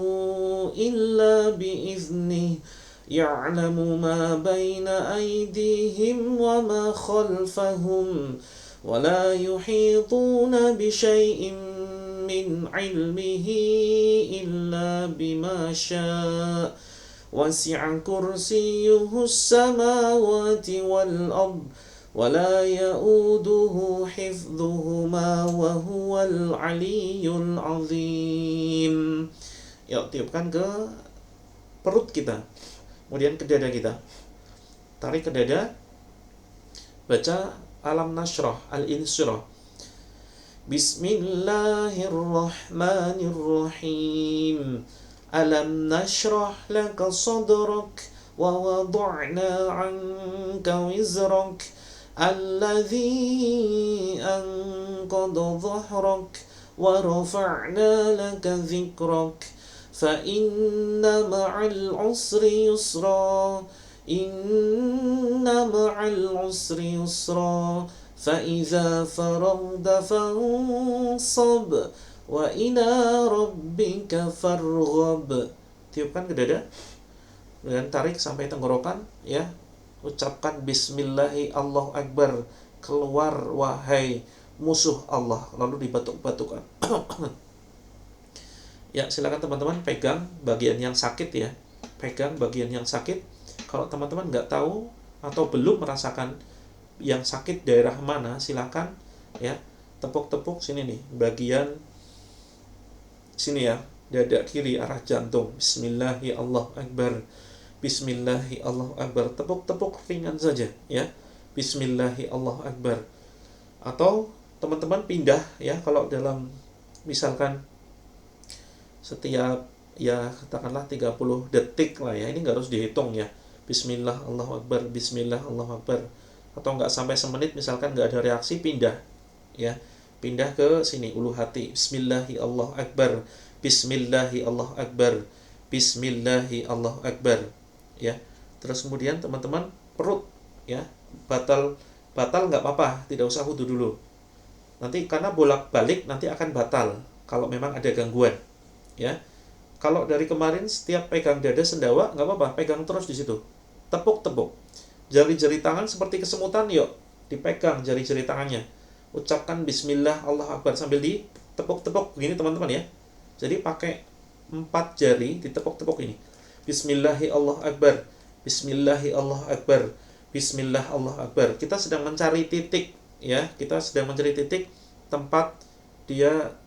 illa bi'iznihi. يعلم ما بين أيديهم وما خلفهم ولا يحيطون بشيء من علمه إلا بما شاء وسع كرسيه السماوات والأرض ولا يؤوده حفظهما وهو العلي العظيم. Yuk, tiupkan ke perut kita, kemudian ke dada kita. Tarik ke dada. Baca Alam Nashrah, Al-Insyirah. Bismillahirrahmanirrahim. Alam nashrah laka sadrak wa wada'na 'anka wizrak alladhi anqadha dhahrak wa rafa'na laka dhikrak. فإن مع العسر يسرا إن مع العسر يسرا فإذا فرغت فانصب وإلى ربك فارغب. Tiupkan ke dada dan tarik sampai tenggorokan ya. Ucapkan Bismillahi Allahu Akbar. Keluar wahai musuh Allah. Lalu dibatuk-batukkan. Ya, silakan teman-teman pegang bagian yang sakit ya. Pegang bagian yang sakit. Kalau teman-teman nggak tahu atau belum merasakan yang sakit daerah mana, silakan ya tepuk-tepuk sini nih, bagian sini ya, dada kiri arah jantung. Bismillahi Allahu Akbar. Bismillahi Allahu Akbar. Tepuk-tepuk ringan saja ya. Bismillahi Allahu Akbar. Atau teman-teman pindah ya, kalau dalam misalkan setiap ya katakanlah 30 detik lah ya, ini nggak harus dihitung ya. Bismillah Allahu Akbar, Bismillah Allahu Akbar. Atau nggak sampai semenit misalkan nggak ada reaksi, pindah ya, pindah ke sini ulu hati. Bismillahi Allahu Akbar, Bismillahi Allahu Akbar, Bismillahi Allahu Akbar ya. Terus kemudian teman-teman perut ya, batal nggak apa-apa, tidak usah wudu dulu. Nanti karena bolak-balik nanti akan batal kalau memang ada gangguan. Ya, kalau dari kemarin setiap pegang dada sendawa nggak apa-apa, pegang terus di situ, tepuk-tepuk. Jari-jari tangan seperti kesemutan, yuk dipegang jari-jari tangannya. Ucapkan Bismillah Allahu Akbar sambil ditepuk-tepuk begini teman-teman ya. Jadi pakai 4 jari ditepuk-tepuk ini. Bismillahi Allahu Akbar, Bismillahi Allahu Akbar, Bismillah Allahu Akbar. Kita sedang mencari titik ya, kita sedang mencari titik tempat dia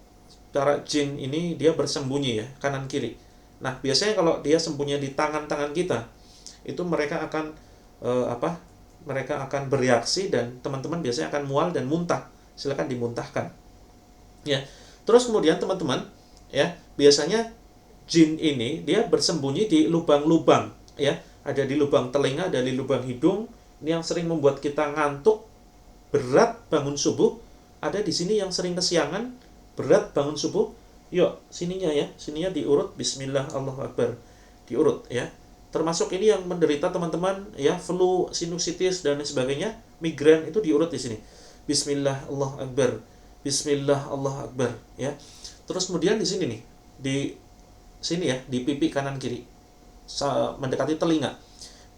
para jin ini dia bersembunyi ya, kanan kiri. Nah, biasanya kalau dia sembunyi di tangan-tangan kita, itu mereka akan mereka akan bereaksi dan teman-teman biasanya akan mual dan muntah. Silakan dimuntahkan. Ya. Terus kemudian teman-teman, ya, biasanya jin ini dia bersembunyi di lubang-lubang, ya. Ada di lubang telinga, ada di lubang hidung. Ini yang sering membuat kita ngantuk, berat bangun subuh. Ada di sini yang sering kesiangan, berat bangun subuh. Yuk, sininya ya, sininya diurut. Bismillah Allahu Akbar, diurut ya. Termasuk ini yang menderita teman-teman ya, flu, sinusitis dan sebagainya, migrain, itu diurut di sini. Bismillah Allahu Akbar, Bismillah Allahu Akbar ya. Terus kemudian di sini nih, di sini ya, di pipi kanan kiri mendekati telinga.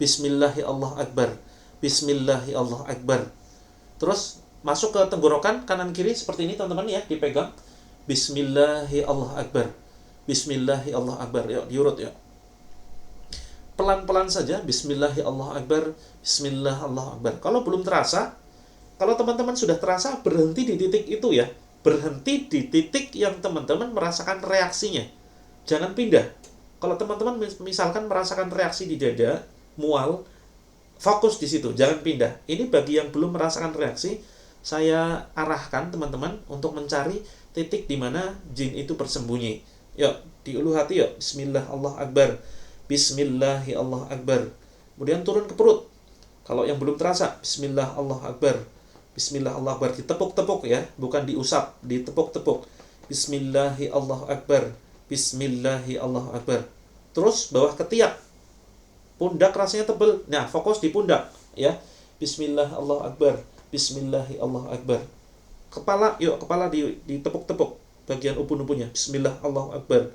Bismillahi Allahu Akbar, Bismillahi Allahu Akbar. Terus masuk ke tenggorokan kanan kiri seperti ini teman-teman ya, dipegang. Bismillahi Allahu Akbar, Bismillahi Allahu Akbar. Yuk, diurut ya. Pelan-pelan saja. Bismillahi Allahu Akbar, Bismillah Allahu Akbar. Kalau belum terasa, Kalau teman-teman sudah terasa, berhenti di titik itu ya. Berhenti di titik yang teman-teman merasakan reaksinya. Jangan pindah. Kalau teman-teman misalkan merasakan reaksi di dada, mual, fokus di situ, jangan pindah. Ini bagi yang belum merasakan reaksi, saya arahkan teman-teman untuk mencari titik di mana jin itu bersembunyi. Yuk, di ulu hati yuk. Bismillah, Allah Akbar. Bismillahi Allah Akbar. Kemudian turun ke perut. Kalau yang belum terasa, Bismillah, Allah Akbar. Bismillah, Allah Akbar. Ditepuk-tepuk ya, bukan diusap, ditepuk-tepuk. Bismillahi Allah Akbar. Bismillahi Allah Akbar. Terus bawah ketiak. Pundak rasanya tebal. Nah, fokus di pundak ya. Bismillah, Allah Akbar. Bismillahi Allah Akbar. Kepala, yuk kepala ditepuk-tepuk bagian ubun-ubunnya. Bismillah, Allah Akbar.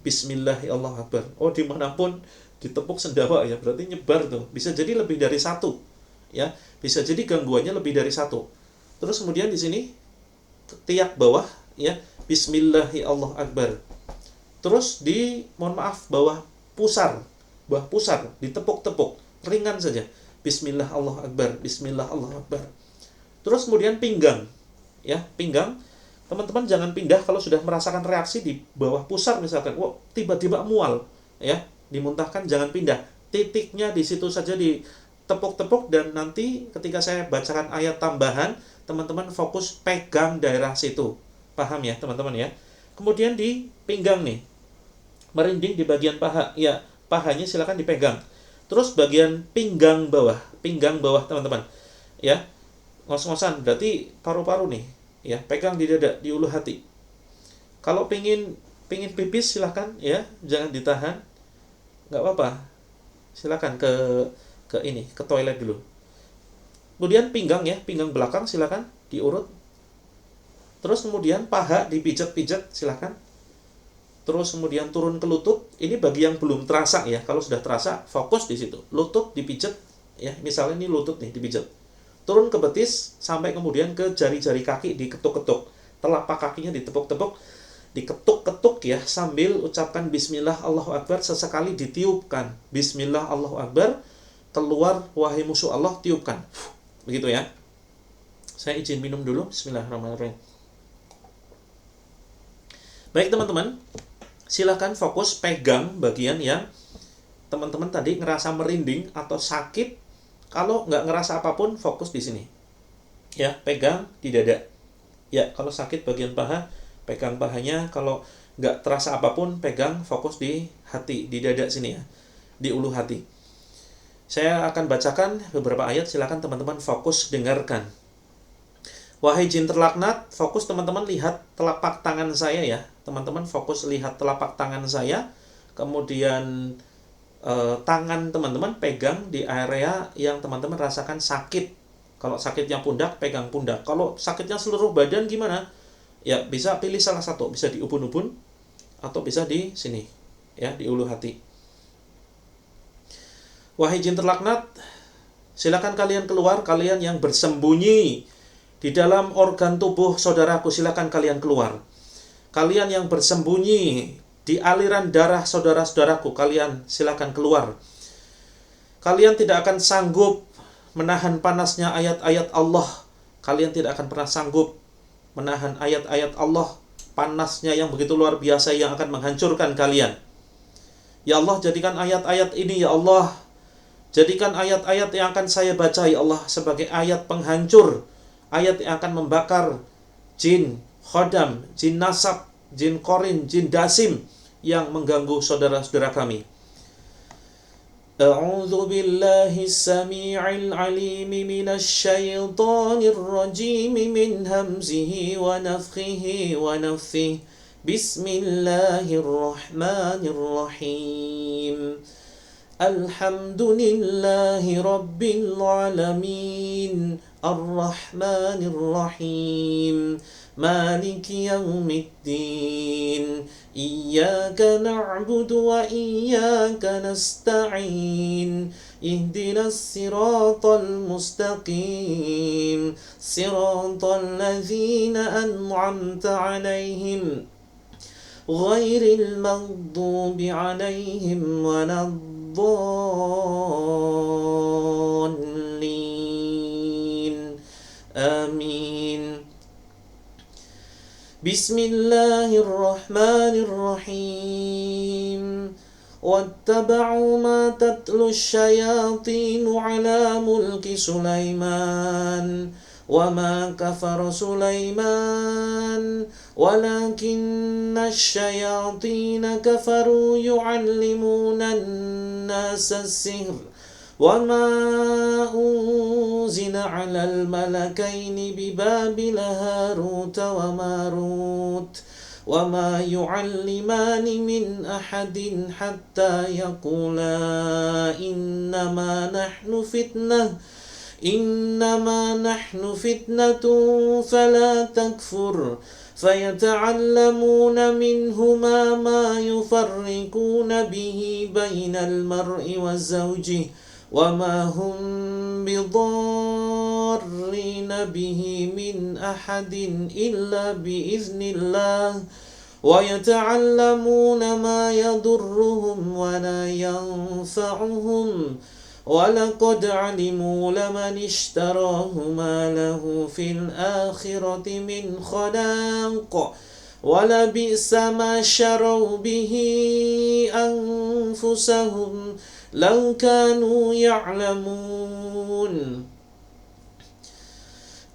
Bismillahi Allah Akbar. Oh, dimanapun ditepuk sendawa ya, berarti nyebar tuh. Bisa jadi lebih dari satu ya. Bisa jadi gangguannya lebih dari satu. Terus kemudian di sini tiak bawah ya. Bismillahi Allah Akbar. Terus mohon maaf, bawah pusar ditepuk-tepuk, ringan saja. Bismillah Allah Akbar. Bismillah Allah Akbar. Terus kemudian pinggang ya, pinggang. Teman-teman jangan pindah kalau sudah merasakan reaksi di bawah pusar misalkan, tiba-tiba mual ya, dimuntahkan, jangan pindah. Titiknya di situ saja, ditepuk-tepuk, dan nanti ketika saya bacakan ayat tambahan, teman-teman fokus pegang daerah situ. Paham ya, teman-teman ya? Kemudian di pinggang nih, merinding di bagian paha. Ya, pahanya silakan dipegang. Terus bagian pinggang bawah teman-teman. Ya. Ngos-ngosan berarti paru-paru nih. Ya, pegang di dada, di ulu hati. Kalau pingin pipis silakan ya, jangan ditahan. Nggak apa-apa. Silakan ke toilet dulu. Kemudian pinggang ya, pinggang belakang silakan diurut. Terus kemudian paha dipijat-pijat silakan. Terus kemudian turun ke lutut. Ini bagi yang belum terasa ya. Kalau sudah terasa, fokus di situ. Lutut dipijat ya. Misalnya ini lutut nih dipijat. Turun ke betis sampai kemudian ke jari-jari kaki diketuk-ketuk. Telapak kakinya ditepuk-tepuk, diketuk-ketuk ya, sambil ucapkan Bismillah Allahu Akbar. Sesekali ditiupkan Bismillah Allahu Akbar. Keluar, wahai musuh Allah, tiupkan. Begitu ya. Saya izin minum dulu. Bismillahirrahmanirrahim. Baik teman-teman, silakan fokus pegang bagian yang teman-teman tadi ngerasa merinding atau sakit. Kalau nggak ngerasa apapun, fokus di sini. Ya, pegang di dada. Ya, kalau sakit bagian paha, pegang pahanya. Kalau nggak terasa apapun, pegang, fokus di hati, di dada sini ya, di ulu hati. Saya akan bacakan beberapa ayat, silakan teman-teman fokus dengarkan. Wahai jin terlaknat, fokus teman-teman lihat telapak tangan saya ya. Teman-teman fokus lihat telapak tangan saya. Kemudian tangan teman-teman pegang di area yang teman-teman rasakan sakit. Kalau sakitnya pundak, pegang pundak. Kalau sakitnya seluruh badan gimana? Ya, bisa pilih salah satu. Bisa di ubun-ubun atau bisa di sini ya, di ulu hati. Wahai jin terlaknat, silakan kalian keluar. Kalian yang bersembunyi di dalam organ tubuh saudaraku, silakan kalian keluar. Kalian yang bersembunyi di aliran darah saudara-saudaraku, kalian silakan keluar. Kalian tidak akan sanggup menahan panasnya ayat-ayat Allah. Kalian tidak akan pernah sanggup menahan ayat-ayat Allah, panasnya yang begitu luar biasa yang akan menghancurkan kalian. Ya Allah, jadikan ayat-ayat ini ya Allah, jadikan ayat-ayat yang akan saya baca ya Allah sebagai ayat penghancur, ayat yang akan membakar jin khodam, jin nasab, jin korin, jin dasim yang mengganggu saudara-saudara kami. A'udzu billahi as-sami'il 'alim minasy syaithanir rajim min hamzihi wa nafthihi wa nafthihi. Bismillahirrahmanirrahim. Alhamdulillahi rabbil alamin. Ar-Rahmanir Rahim. Maliki yaumiddin. Iyyaka na'budu wa iyyaka nasta'in. Ihdinas siratal mustaqim. Siratal ladzina an'amta 'alaihim ghairil maghdubi 'alaihim waladdallin. بسم الله الرحمن الرحيم واتبعوا ما تتلو الشياطين على ملك سليمان وما كفر سليمان ولكن الشياطين كفروا يعلمون الناس السحر وما أنزل على الملكين ببابل هاروت وماروت وما يعلمان من أحد حتى يقولا إنما نحن فتنة فلا تكفر فيتعلمون منهما ما يفرقون به بين المرء وزوجه وما هم بضارين به من أحد إلا بإذن الله ويتعلمون ما يضرهم ولا ينفعهم ولقد علموا لمن اشتراه ما له في الآخرة من خلاق ولبئس ما شروا به أنفسهم لو كانوا يعلمون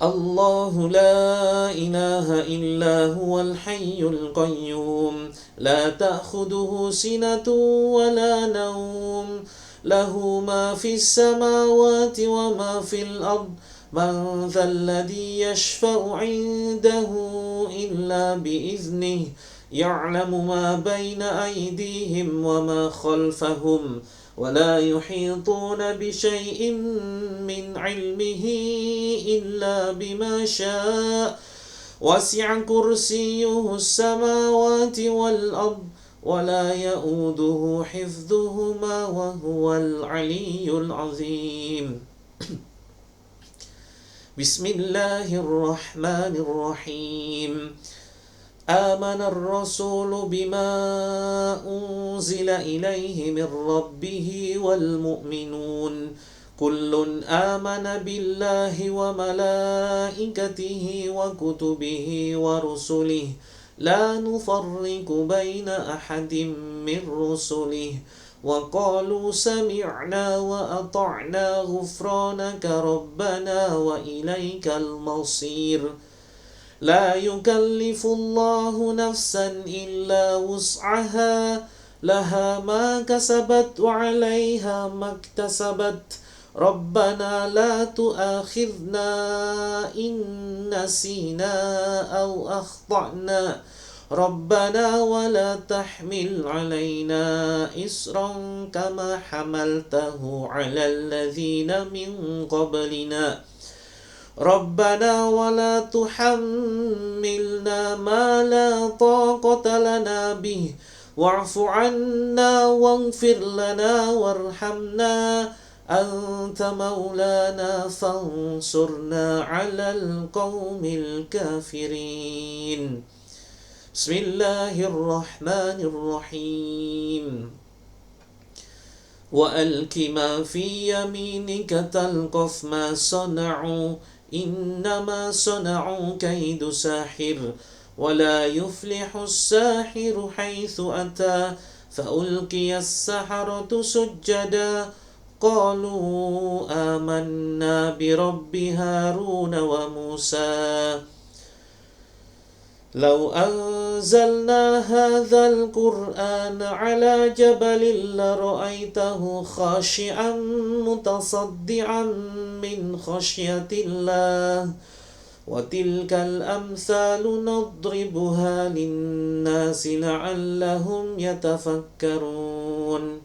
الله لا إله إلا هو الحي القيوم لا تأخذه سنة ولا نوم له ما في السماوات وما في الأرض من ذا الذي يشفع عنده إلا بإذنه يعلم ما بين أيديهم وما خلفهم ولا يحيطون بشيء من علمه إلا بما شاء وسع كرسيه السماوات والأرض ولا يؤوده حفظهما وهو العلي العظيم بسم الله الرحمن الرحيم آمن الرسول بما أنزل إليه من ربه والمؤمنون كل آمن بالله وملائكته وكتبه ورسله لا نفرق بين أحد من رسله وقالوا سمعنا وأطعنا غفرانك ربنا وإليك المصير لا يكلف الله نفسا إلا وسعها لها ما كسبت وعليها ما اكتسبت ربنا لا تؤاخذنا إن نسينا أو أخطأنا ربنا ولا تحمل علينا إصرا كما حملته على الذين من قبلنا ربنا ولا تحملنا ما لا طاقة لنا به واعف عنا واغفر لنا وارحمنا أنت مولانا فانصرنا على القوم الكافرين بسم الله الرحمن الرحيم وألق ما في يمينك تلقف ما صنعوا إنما صنعوا كيد ساحر ولا يفلح الساحر حيث أتى فألقي السحرة سجدا قالوا آمنا برب هارون وموسى لو أنزلنا هذا القرآن على جبل لرأيته خاشعا متصدعا من خشية الله وتلك الأمثال نضربها للناس لعلهم يتفكرون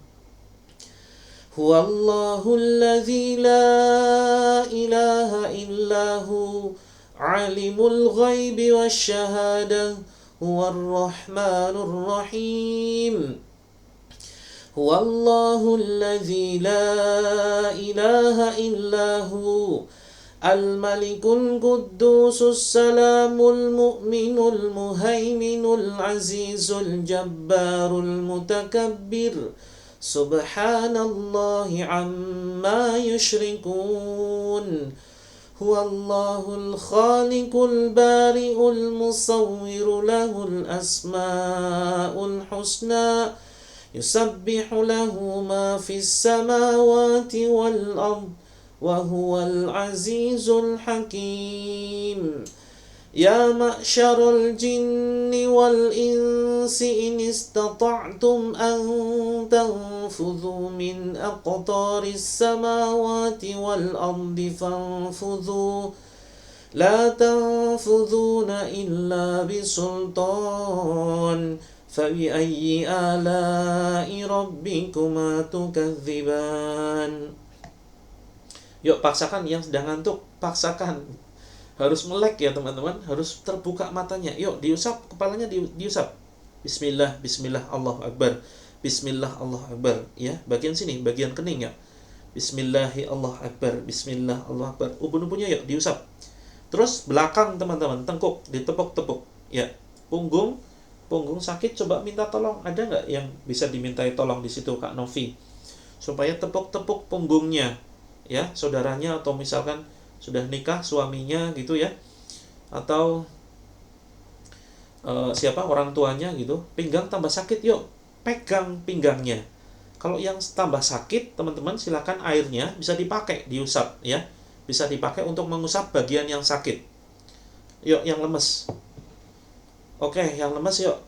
هو الله الذي لا إله إلا هو عالم الغيب والشهادة هو الرحمن الرحيم هو الله الذي لا إله إلا هو الملك القدوس السلام المؤمن المهيمن العزيز الجبار المتكبر سبحان الله عما يشركون Huwallahul khaliqul bari'ul musawwiru lahul asma'ul husna yusabbihu lahu ma fis samawati wal ard wa huwal azizul hakim. Ya ma'syaral jinni wal insi in istata'tum an tanfudhu min aqtaris samawati wal ardi fanfudhu la tanfudhuna illa bisultan fabi'ayyi ala'i rabbikuma tukadziban. Yuk paksakan yang sedang ngantuk, paksakan. Harus melek ya teman-teman, harus terbuka matanya. Yuk diusap, kepalanya diusap. Bismillah, bismillah, Allahu Akbar. Bismillah, Allahu Akbar. Ya, bagian sini, bagian kening ya. Bismillahi Allahu Akbar. Bismillah, Allahu Akbar. Ubun-ubunnya yuk diusap. Terus belakang teman-teman, tengkuk, ditepuk-tepuk. Ya, punggung sakit, coba minta tolong. Ada nggak yang bisa dimintai tolong di situ Kak Novi? Supaya tepuk-tepuk punggungnya. Ya, saudaranya atau misalkan sudah nikah suaminya gitu ya, atau siapa orang tuanya gitu, pinggang tambah sakit, yuk pegang pinggangnya. Kalau yang tambah sakit teman-teman silakan airnya bisa dipakai diusap ya, bisa dipakai untuk mengusap bagian yang sakit. Yuk yang lemes, oke yang lemes yuk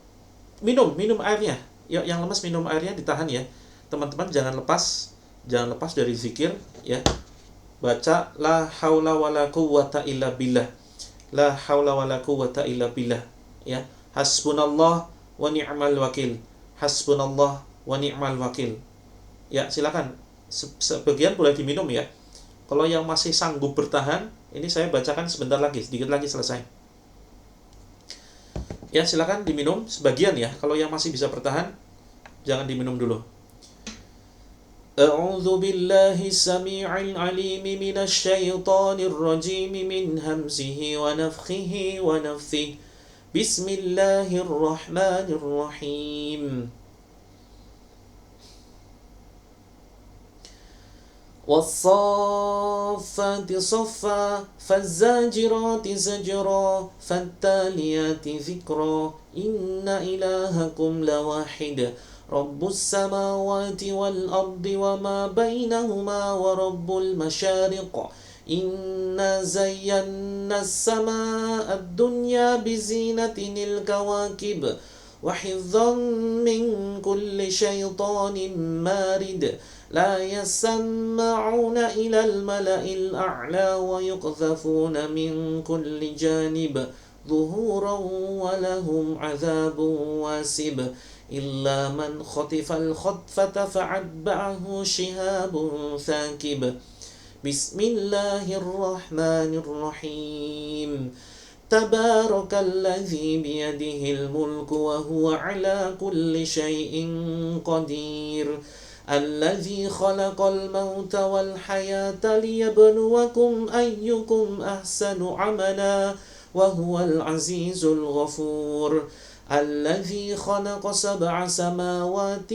minum airnya, yuk yang lemes minum airnya, ditahan ya teman-teman, jangan lepas dari zikir ya. Baca la haula wala quwwata illa billah. La haula wala quwwata illa billah ya. Hasbunallah wa ni'mal wakil. Hasbunallah wa ni'mal wakil. Ya, silakan. Sebagian boleh diminum ya. Kalau yang masih sanggup bertahan, ini saya bacakan sebentar lagi, sedikit lagi selesai. Ya, silakan diminum sebagian ya. Kalau yang masih bisa bertahan, jangan diminum dulu. أعوذ بالله السميع العليم من الشيطان الرجيم من همزه ونفخه ونفثه بسم الله الرحمن الرحيم والصافات صفا فالزاجرات زجرا فالتاليات ذكرا إن إلهكم لواحد رب السماوات والأرض وما بينهما ورب المشارق إنا زينا السماء الدنيا بزينة الكواكب وحفظا من كل شيطان مارد لا يسمعون إلى الملأ الأعلى ويقذفون من كل جانب ظهورا ولهم عذاب واسب إلا من خطف الخطفة فعتبعه شهاب ثاكب بسم الله الرحمن الرحيم تبارك الذي بيده الملك وهو على كل شيء قدير الذي خلق الموت والحياة ليبلوكم أيكم أحسن عملا وهو العزيز الغفور الذي خلق 7 سماوات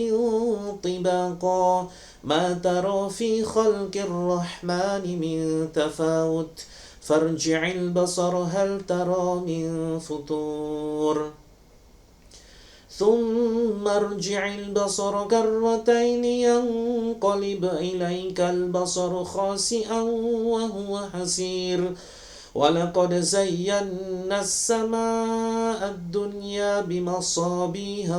طباقا ما ترى في خلق الرحمن من تفاوت فارجع البصر هل ترى من فطور ثم ارجع البصر كرتين ينقلب إليك البصر خاسئا وهو حسير ولقد زينا السماء الدنيا بمصابيح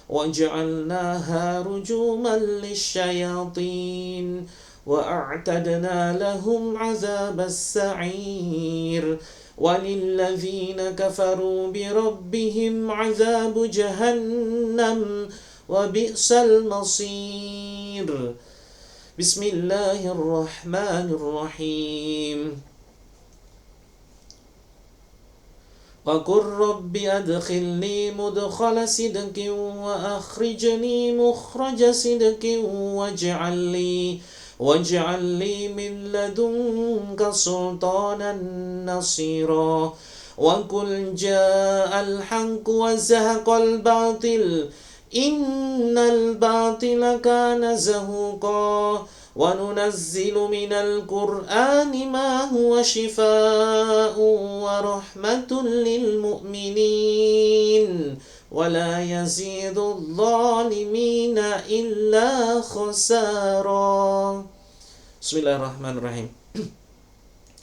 وجعلناها رجوما للشياطين وأعتدنا لهم عذاب السعير وللذين كفروا بربهم عذاب جهنم وبئس المصير بسم الله الرحمن الرحيم وقل رب أدخلني مدخل صدق وأخرجني مخرج صدق واجعل لي من لدنك سلطانا نصيرا وقل جاء الحق وزهق الباطل إن الباطل كان زهوقا وننزل من القرآن ما هو شفاء ورحمة للمؤمنين ولا يزيد الظالمين إلا خسارا. Bismillahirrahmanirrahim.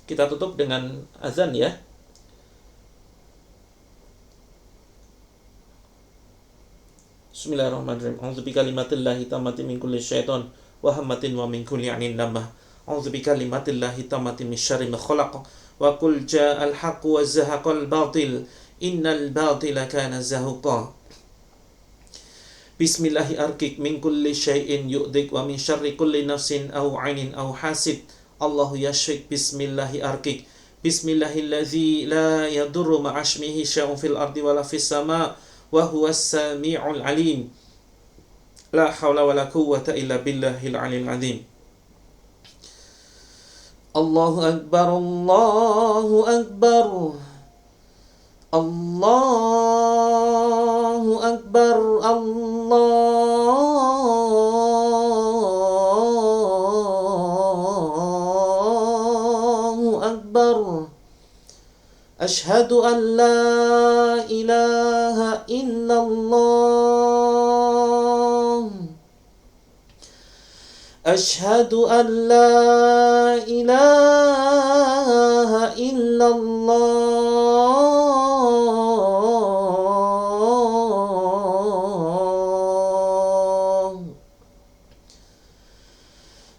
Kita tutup dengan azan ya. Bismillahirrahmanirrahim. A'udzu bikalimatillahi tammati min kulli syaitan wa hammatin wa min kulli ainin lamah. A'udzu bikalimatillahi tammati min syarri ma khalaq. Wa qul ja'al haqqu wa zahaqal batil. Innal batila kana zahuqa. Bismillahi arkik min kulli syai'in yu'dik wa min syarri kulli nafsin aw 'ainin aw hasid. Allahu yashfik. Bismillahi arkik. Bismillahilladzi la yadurru ma'asmihi syai'un fil ardi wala fis sama' wa huwas sami'ul 'alim. La haula wala quwwata illa billahil 'aliyil 'azim. Allahu akbar, Allahu akbar. Allahu akbar, Allahu akbar. Ashhadu an la ilaha illallah. Ashhadu an la ilaha illallah.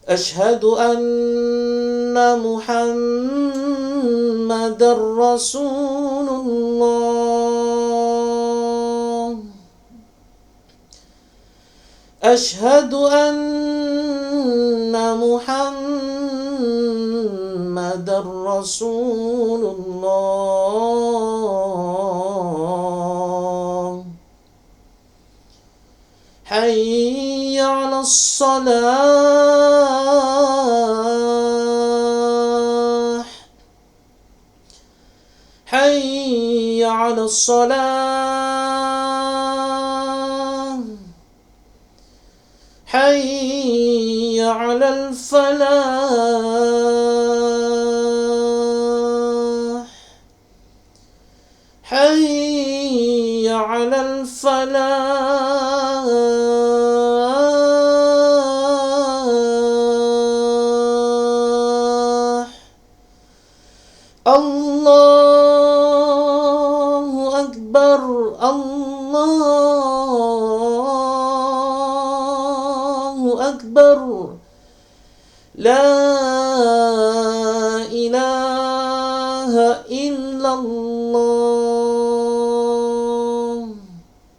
Ashhadu anna Muhammadar Rasulullah. Ashhadu anna Muhammadar Rasulullah. Hayya 'alas salah. Hayya 'alas salah. Hayya 'alal falah. Hayya 'alal falah. Allahu akbar, Allahu akbar. La ilaha illallah.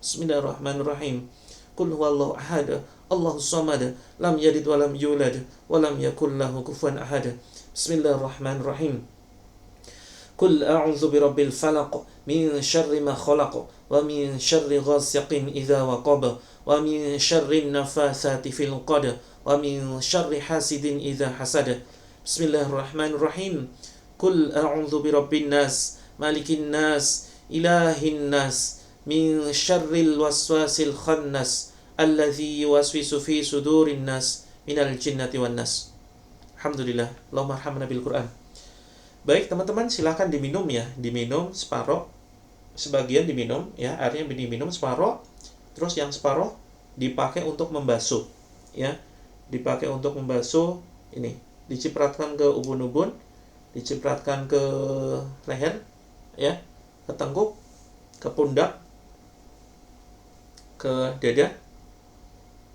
Bismillahirrahmanirrahim. Qul huwallahu ahad, Allahus samad, lam yalid wa lam yulad wa lam yakul lahu kufuwan ahad. Bismillahirrahmanirrahim. Qul a'udzu birabbil falaq min syarri ma khalaq wa min syarri ghasiqin idza waqab wa min syarri nafathati fil 'uqad wa min syarri hasidin idza hasad. Bismillahirrahmanirrahim. Qul a'udzu birabbin nas, malikin nas, ilahin nas, min syarril waswasil khannas, alladzi yuwaswisu fi sudurin nas, minal jinnati wan nas. Alhamdulillah. Allahumma arhamna bil Qur'an. Baik teman-teman, silahkan diminum ya, diminum separoh, sebagian diminum ya, airnya diminum separoh, terus yang separoh dipakai untuk membasuh ya, dipakai untuk membasuh ini, dicipratkan ke ubun-ubun, dicipratkan ke leher ya, ke tengkuk, ke pundak, ke dada,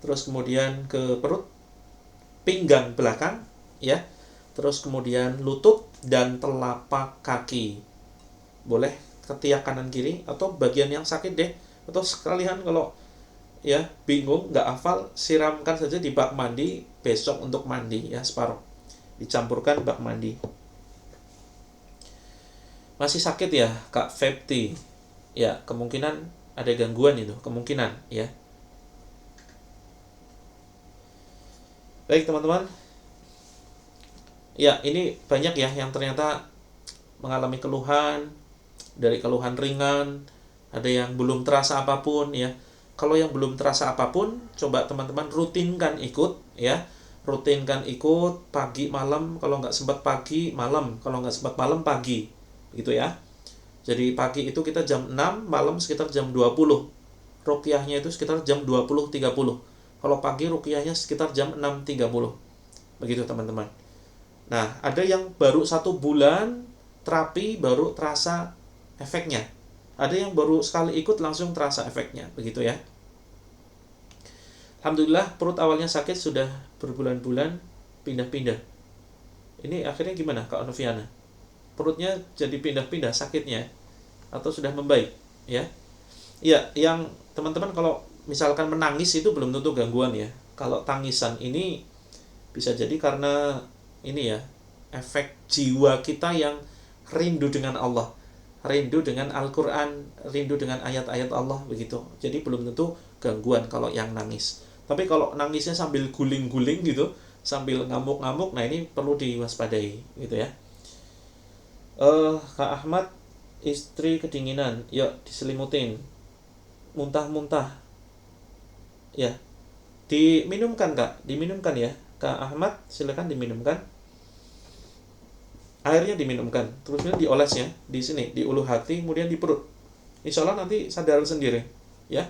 terus kemudian ke perut, pinggang belakang ya, terus kemudian lutut dan telapak kaki. Boleh ketiak kanan kiri atau bagian yang sakit deh, atau sekalian kalau ya bingung nggak hafal, siramkan saja di bak mandi besok untuk mandi ya, separuh dicampurkan bak mandi. Masih sakit ya Kak Fepti ya, kemungkinan ada gangguan itu, kemungkinan ya. Baik teman-teman ya, ini banyak ya yang ternyata mengalami keluhan, dari keluhan ringan, ada yang belum terasa apapun ya. Kalau yang belum terasa apapun, coba teman-teman rutinkan ikut ya, rutinkan ikut pagi malam, kalau nggak sempat pagi malam, kalau nggak sempat malam pagi, gitu ya. Jadi pagi itu kita jam 6, malam sekitar jam 20. Ruqyahnya itu sekitar jam 20.30. Kalau pagi ruqyahnya sekitar jam 6.30. Begitu teman-teman. Nah, ada yang baru 1 bulan terapi baru terasa efeknya. Ada yang baru sekali ikut langsung terasa efeknya, begitu ya. Alhamdulillah perut awalnya sakit sudah berbulan-bulan pindah-pindah. Ini akhirnya gimana Kak Noviana? Perutnya jadi pindah-pindah sakitnya atau sudah membaik ya? Ya, yang teman-teman kalau misalkan menangis itu belum tentu gangguan ya. Kalau tangisan ini bisa jadi karena ini ya, efek jiwa kita yang rindu dengan Allah, rindu dengan Al-Quran, rindu dengan ayat-ayat Allah begitu. Jadi belum tentu gangguan kalau yang nangis. Tapi kalau nangisnya sambil guling-guling gitu, sambil ngamuk-ngamuk, nah ini perlu diwaspadai gitu ya. Kak Ahmad, istri kedinginan, yuk diselimutin, muntah-muntah, ya diminumkan Kak, diminumkan ya Kak Ahmad, silakan diminumkan. Airnya diminumkan, terus kemudian dioles ya, di sini, di ulu hati, kemudian di perut. Insya Allah nanti sadar sendiri, ya.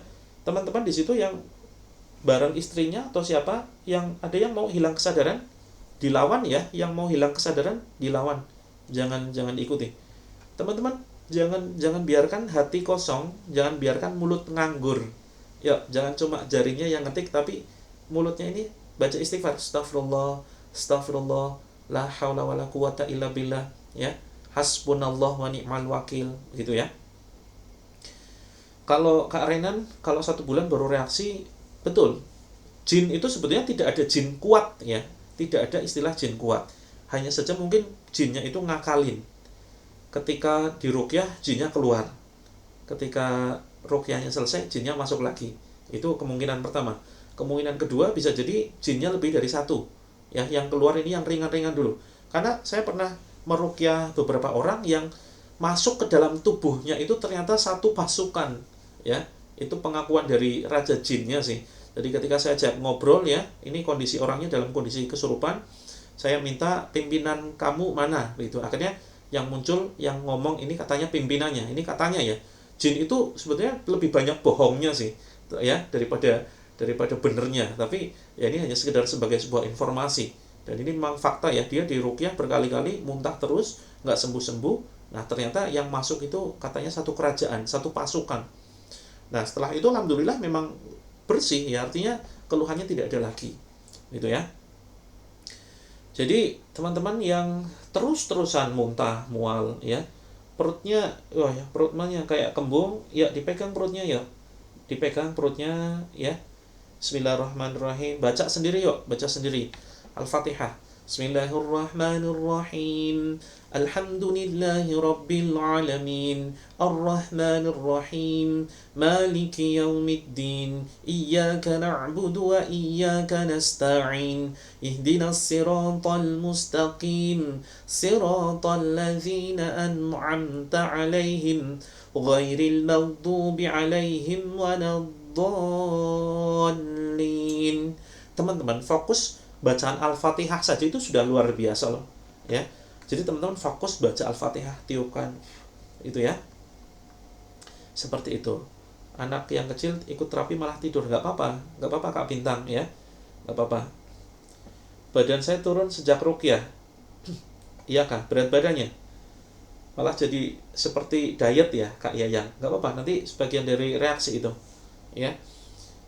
Teman-teman di situ yang bareng istrinya atau siapa, yang ada yang mau hilang kesadaran, dilawan ya. Yang mau hilang kesadaran, dilawan. Jangan ikuti. Teman-teman, jangan biarkan hati kosong, jangan biarkan mulut nganggur. Ya, jangan cuma jarinya yang ngetik, tapi mulutnya ini baca istighfar, astagfirullah, astagfirullah, la haula wala quwata illa billah, ya, hasbunallah wa ni'mal wakil, gitu ya. Kalau Kak Renan, kalau 1 bulan baru reaksi, betul, jin itu sebetulnya tidak ada jin kuat ya, tidak ada istilah jin kuat, hanya saja mungkin jinnya itu ngakalin. Ketika diruqyah jinnya keluar, ketika ruqyahnya selesai jinnya masuk lagi. Itu kemungkinan pertama. Kemungkinan kedua bisa jadi jinnya lebih dari 1 ya, yang keluar ini yang ringan-ringan dulu. Karena saya pernah meruqyah beberapa orang yang masuk ke dalam tubuhnya itu ternyata 1 pasukan ya. Itu pengakuan dari raja jinnya sih. Jadi ketika saya ajak ngobrol ya, ini kondisi orangnya dalam kondisi kesurupan, saya minta pimpinan kamu mana gitu. Akhirnya yang muncul, yang ngomong ini katanya pimpinannya, ini katanya ya. Jin itu sebetulnya lebih banyak bohongnya sih ya daripada benernya, tapi ya ini hanya sekedar sebagai sebuah informasi. Dan ini memang fakta ya, dia diruqyah berkali-kali muntah terus nggak sembuh-sembuh. Nah ternyata yang masuk itu katanya 1 kerajaan, 1 pasukan. Nah setelah itu alhamdulillah memang bersih ya, artinya keluhannya tidak ada lagi gitu ya. Jadi teman-teman yang terus-terusan muntah, mual ya, perutnya, wah ya, perutnya kayak kembung, ya dipegang perutnya ya, dipegang perutnya ya. Bismillahirrahmanirrahim. Baca sendiri yuk, baca sendiri Al-Fatihah. Bismillahirrahmanirrahim. Alhamdulillahi rabbil alamin. Ar-Rahmanir-Rahim. Maliki yaumiddin. Iyyaka na'budu wa iyyaka nasta'in. Ihdinas siratal mustaqim. Siratal ladzina an'amta 'alaihim ghairil maghdubi 'alaihim waladdallin. Teman-teman fokus bacaan Al-Fatihah saja itu sudah luar biasa loh ya. Jadi teman-teman fokus baca Al-Fatihah, tiupkan itu ya. Seperti itu. Anak yang kecil ikut terapi malah tidur, nggak apa-apa Kak Bintang ya, nggak apa-apa. Badan saya turun sejak ruqyah. Iya Kak, berat badannya malah jadi seperti diet ya Kak Yayang. Nggak apa-apa, nanti sebagian dari reaksi itu ya.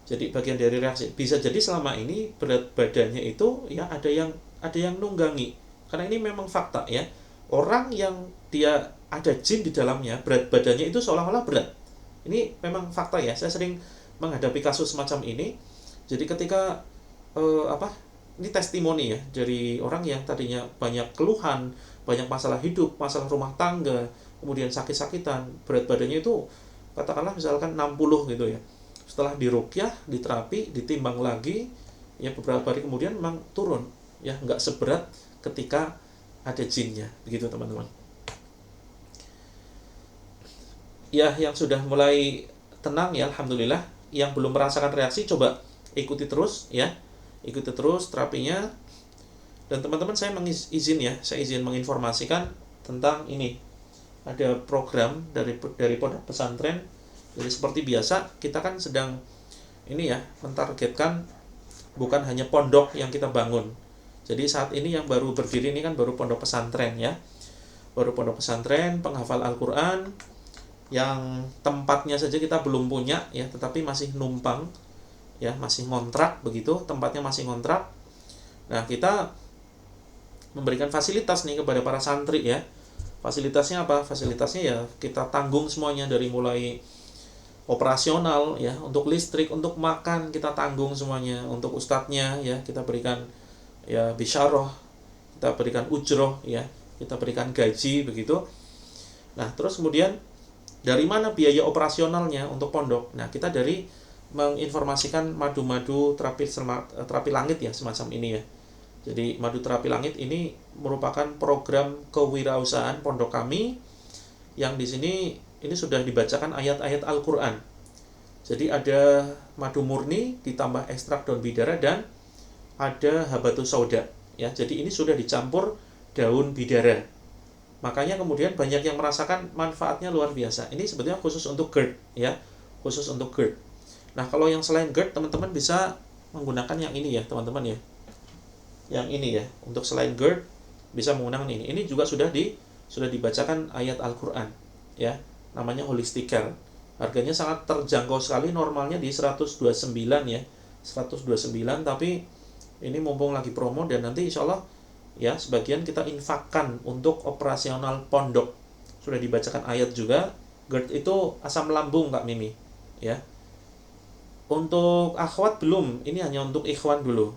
Jadi bagian dari reaksi. Bisa jadi selama ini berat badannya itu ya ada yang nunggangi. Karena ini memang fakta ya. Orang yang dia ada jin di dalamnya, berat badannya itu seolah-olah berat. Ini memang fakta ya. Saya sering menghadapi kasus semacam ini. Jadi ketika ini testimoni ya dari orang yang tadinya banyak keluhan, banyak masalah hidup, masalah rumah tangga, kemudian sakit-sakitan, berat badannya itu katakanlah misalkan 60 gitu ya. Setelah diruqyah, diterapi, ditimbang lagi, ya beberapa hari kemudian memang turun, ya nggak seberat ketika ada jinnya, begitu teman-teman. Ya yang sudah mulai tenang ya alhamdulillah. Yang belum merasakan reaksi coba ikuti terus ya. ikuti terus terapinya. Dan teman-teman, saya izin menginformasikan tentang ini. Ada program dari pondok pesantren. Jadi seperti biasa, kita kan sedang ini ya, mentargetkan bukan hanya pondok yang kita bangun. Jadi saat ini yang baru berdiri ini kan baru pondok pesantren ya. Baru pondok pesantren, penghafal Al-Qur'an yang tempatnya saja kita belum punya ya, tetapi masih numpang ya, masih ngontrak begitu, tempatnya masih ngontrak. Nah, kita memberikan fasilitas nih kepada para santri ya. Fasilitasnya apa? Fasilitasnya ya kita tanggung semuanya, dari mulai operasional ya, untuk listrik, untuk makan kita tanggung semuanya, untuk ustadznya ya kita berikan ya bisyarah, kita berikan ujroh ya, kita berikan gaji begitu. Nah, terus kemudian dari mana biaya operasionalnya untuk pondok? Nah, kita dari menginformasikan madu-madu terapi langit ya, semacam ini ya. Jadi madu terapi langit ini merupakan program kewirausahaan pondok kami yang di sini ini sudah dibacakan ayat-ayat Al-Qur'an. Jadi ada madu murni ditambah ekstrak daun bidara dan ada habatus sauda ya. Jadi ini sudah dicampur daun bidara. Makanya kemudian banyak yang merasakan manfaatnya luar biasa. Ini sebetulnya khusus untuk GERD ya, khusus untuk GERD. Nah, kalau yang selain GERD, teman-teman bisa menggunakan yang ini ya, teman-teman ya. Yang ini ya, untuk selain GERD bisa menggunakan ini. Ini juga sudah dibacakan ayat Al-Qur'an ya. Namanya Holistic Care. Harganya sangat terjangkau sekali, normalnya di 129 ya. 129, tapi ini mumpung lagi promo dan nanti insya Allah ya sebagian kita infakkan untuk operasional pondok. Sudah dibacakan ayat juga. GERD itu asam lambung Kak Mimi ya. Untuk akhwat belum, ini hanya untuk ikhwan dulu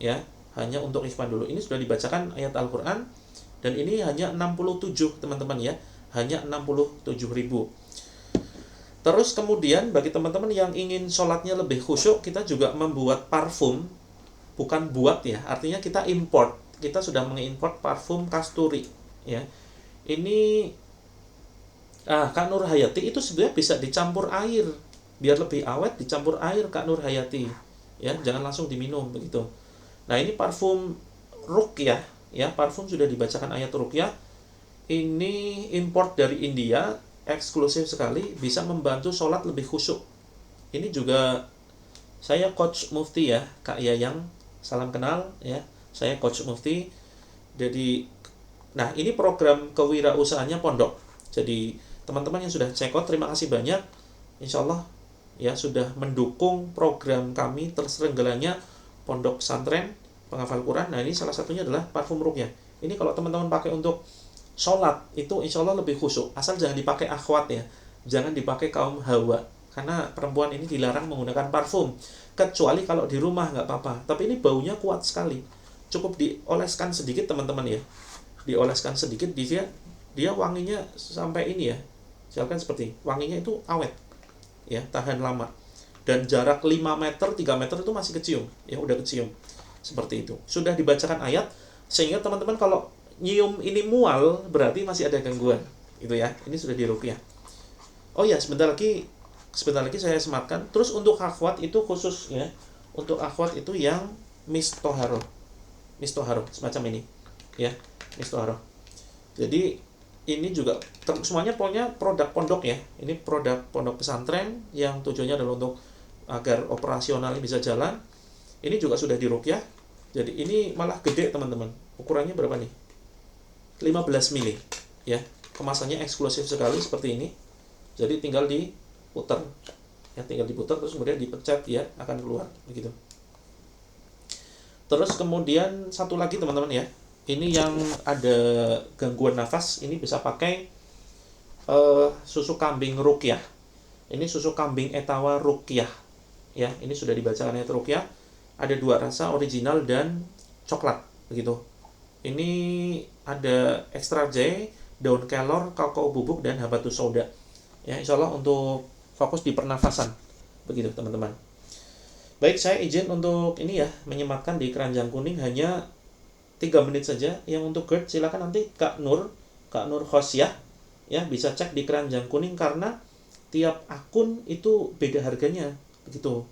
ya. Hanya untuk ikhwan dulu. Ini sudah dibacakan ayat Al-Qur'an dan ini hanya 67 teman-teman ya. Hanya 67.000. Terus kemudian bagi teman-teman yang ingin sholatnya lebih khusyuk, kita juga membuat parfum. Bukan buat ya, artinya kita import. Kita sudah mengimport parfum kasturi ya. Ini Kak Nur Hayati itu sebenarnya bisa dicampur air biar lebih awet, dicampur air Kak Nur Hayati ya, jangan langsung diminum begitu. Nah, ini parfum ruqyah ya, parfum sudah dibacakan ayat ruqyah. Ini import dari India, eksklusif sekali, bisa membantu sholat lebih khusyuk. Ini juga saya Coach Mufti ya, Kak Yayang, salam kenal ya. Saya Coach Mufti. Jadi, nah ini program kewirausahaannya pondok. Jadi teman-teman yang sudah check out, terima kasih banyak. Insya Allah ya sudah mendukung program kami terselenggaranya pondok pesantren penghafal Quran. Nah, ini salah satunya adalah parfum ruqyah. Ini kalau teman-teman pakai untuk sholat itu insya Allah lebih khusyuk. Asal jangan dipakai akhwat ya, jangan dipakai kaum hawa, karena perempuan ini dilarang menggunakan parfum. Kecuali kalau di rumah nggak apa-apa. Tapi ini baunya kuat sekali. Cukup dioleskan sedikit teman-teman ya, dioleskan sedikit, dia wanginya sampai ini ya, misalkan seperti wanginya itu awet ya, tahan lama, dan jarak 5 meter 3 meter itu masih kecium ya, udah kecium seperti itu. Sudah dibacakan ayat sehingga teman-teman kalau nyium ini mual berarti masih ada gangguan gitu ya. Ini sudah diruqyah. Oh ya, sebentar lagi saya sematkan. Terus untuk akhwat itu khusus ya, untuk akhwat itu yang mistoharo semacam ini ya, mistoharo. Jadi ini juga semuanya pokoknya produk pondok ya. Ini produk pondok pesantren yang tujuannya adalah untuk agar operasionalnya bisa jalan. Ini juga sudah diruqyah. Jadi ini malah gede teman-teman. Ukurannya berapa nih? 15 mili ya. Kemasannya eksklusif sekali seperti ini. Jadi tinggal diputar ya, tinggal diputar terus kemudian dipencet ya, akan keluar begitu. Terus kemudian satu lagi teman-teman ya, ini yang ada gangguan nafas, ini bisa pakai susu kambing ruqyah. Ini susu kambing etawa ruqyah ya. Ini sudah dibacakan ayat ruqyah. Ada 2 rasa, original dan coklat begitu. Ini ada ekstrak jahe, daun kelor, kakao bubuk dan habatus sauda ya. Insya Allah untuk fokus di pernafasan begitu teman-teman. Baik, saya izin untuk ini ya, menyematkan di keranjang kuning hanya 3 menit saja. Yang untuk GERD silakan nanti Kak Nur Khosyah ya, bisa cek di keranjang kuning karena tiap akun itu beda harganya begitu.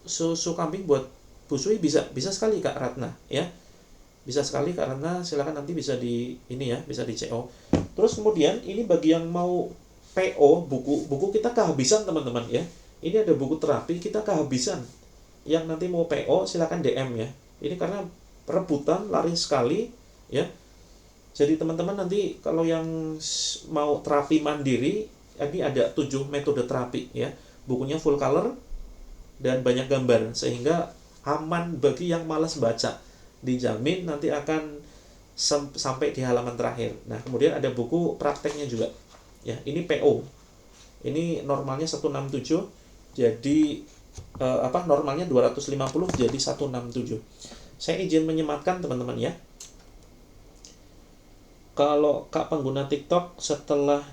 Susu kambing buat Busui bisa sekali Kak Ratna ya. Bisa sekali Kak Ratna, silakan nanti bisa di ini ya, bisa di CO. Terus kemudian ini bagi yang mau PO buku kita kehabisan teman-teman ya. Ini ada buku terapi kita kehabisan. Yang nanti mau PO silakan DM ya. Ini karena perebutan laris sekali ya. Jadi teman-teman nanti kalau yang mau terapi mandiri, ini ada 7 metode terapi ya. Bukunya full color dan banyak gambar sehingga aman bagi yang malas baca. Dijamin nanti akan sampai di halaman terakhir. Nah, kemudian ada buku prakteknya juga. Ya, ini PO. Ini normalnya 167. Jadi normalnya 250 jadi 167. Saya izin menyematkan teman-teman ya. Kalau Kak pengguna TikTok setelah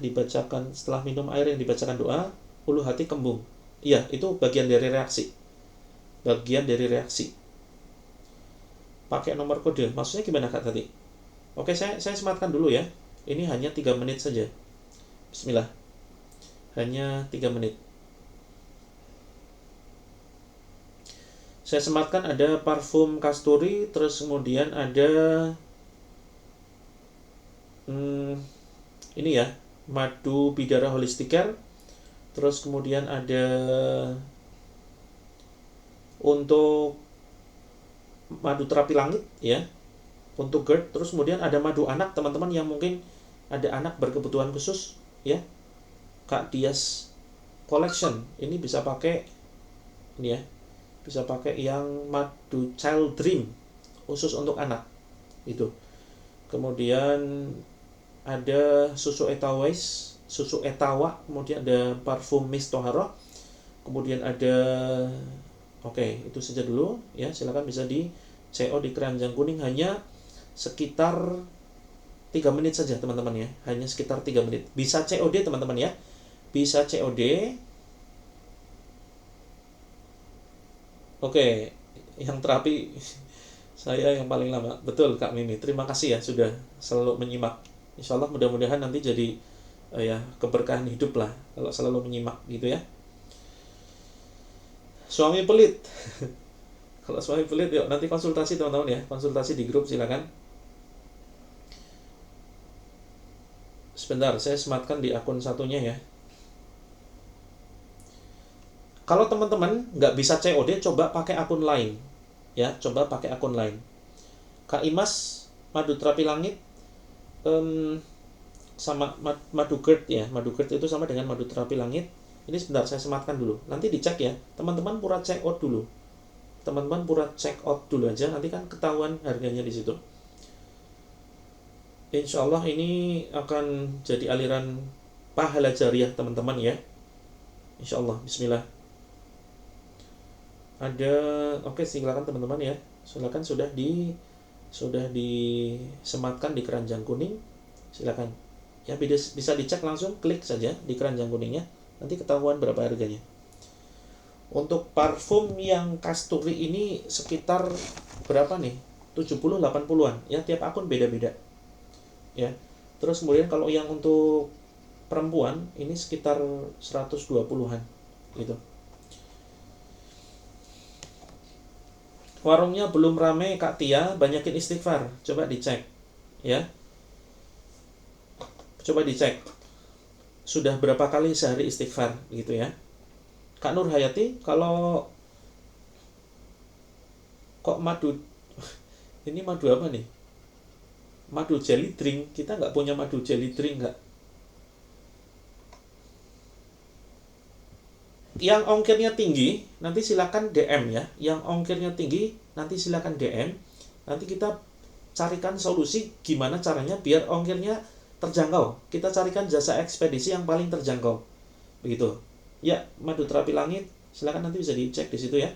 minum air yang dibacakan doa, ulu hati kembung. Iya, itu bagian dari reaksi. Pakai nomor kode. Maksudnya gimana Kak tadi? Oke, saya sematkan dulu ya. Ini hanya 3 menit saja. Bismillah. Hanya 3 menit. Saya sematkan ada parfum kasturi, terus kemudian ada ini ya, madu bidara holistic care. Terus kemudian ada untuk madu terapi langit ya, untuk GERD. Terus kemudian ada madu anak teman-teman yang mungkin ada anak berkebutuhan khusus ya, Kak Dias Collection. Ini bisa pakai ini ya, bisa pakai yang madu Child Dream khusus untuk anak itu. Kemudian ada susu etawa, kemudian ada parfum mist tohara, kemudian ada itu saja dulu ya. Silakan bisa di CO di keranjang kuning, hanya sekitar 3 menit saja teman-teman ya, hanya sekitar 3 menit. Bisa COD teman-teman ya, bisa COD. Oke, yang terapi saya yang paling lama, betul Kak Mimi. Terima kasih ya sudah selalu menyimak. Insya Allah mudah-mudahan nanti jadi keberkahan hidup lah kalau selalu menyimak gitu ya. Suami pelit. Kalau suami pelit, yuk nanti konsultasi teman-teman ya, konsultasi di grup silakan. Sebentar, saya sematkan di akun satunya ya. Kalau teman-teman nggak bisa COD, coba pakai akun lain ya, coba pakai akun lain. Kak Imas, madu terapi langit sama madu GERD ya, madu GERD itu sama dengan madu terapi langit. Ini sebentar saya sematkan dulu, nanti dicek ya teman-teman, pura check out dulu aja, nanti kan ketahuan harganya di situ. Insya Allah ini akan jadi aliran pahala jariah teman-teman ya, Insya Allah. Bismillah. Ada silakan teman-teman ya, silakan sudah disematkan di keranjang kuning, silakan ya, bisa dicek langsung, klik saja di keranjang kuningnya, nanti ketahuan berapa harganya. Untuk parfum yang kasturi ini sekitar berapa nih, 70-80an ya, tiap akun beda-beda ya. Terus kemudian kalau yang untuk perempuan ini sekitar 120an gitu. Warungnya belum rame Kak Tia, banyakin istighfar. Coba dicek ya. Coba dicek sudah berapa kali sehari istighfar gitu ya. Kak Nur Hayati, kalau kok madu ini madu apa nih? Madu jelly drink, kita nggak punya madu jelly drink nggak? Yang ongkirnya tinggi nanti silakan DM ya. Yang ongkirnya tinggi nanti silakan DM. Nanti kita carikan solusi gimana caranya biar ongkirnya terjangkau. Kita carikan jasa ekspedisi yang paling terjangkau. Begitu. Ya, madu terapi langit silakan nanti bisa dicek di situ ya.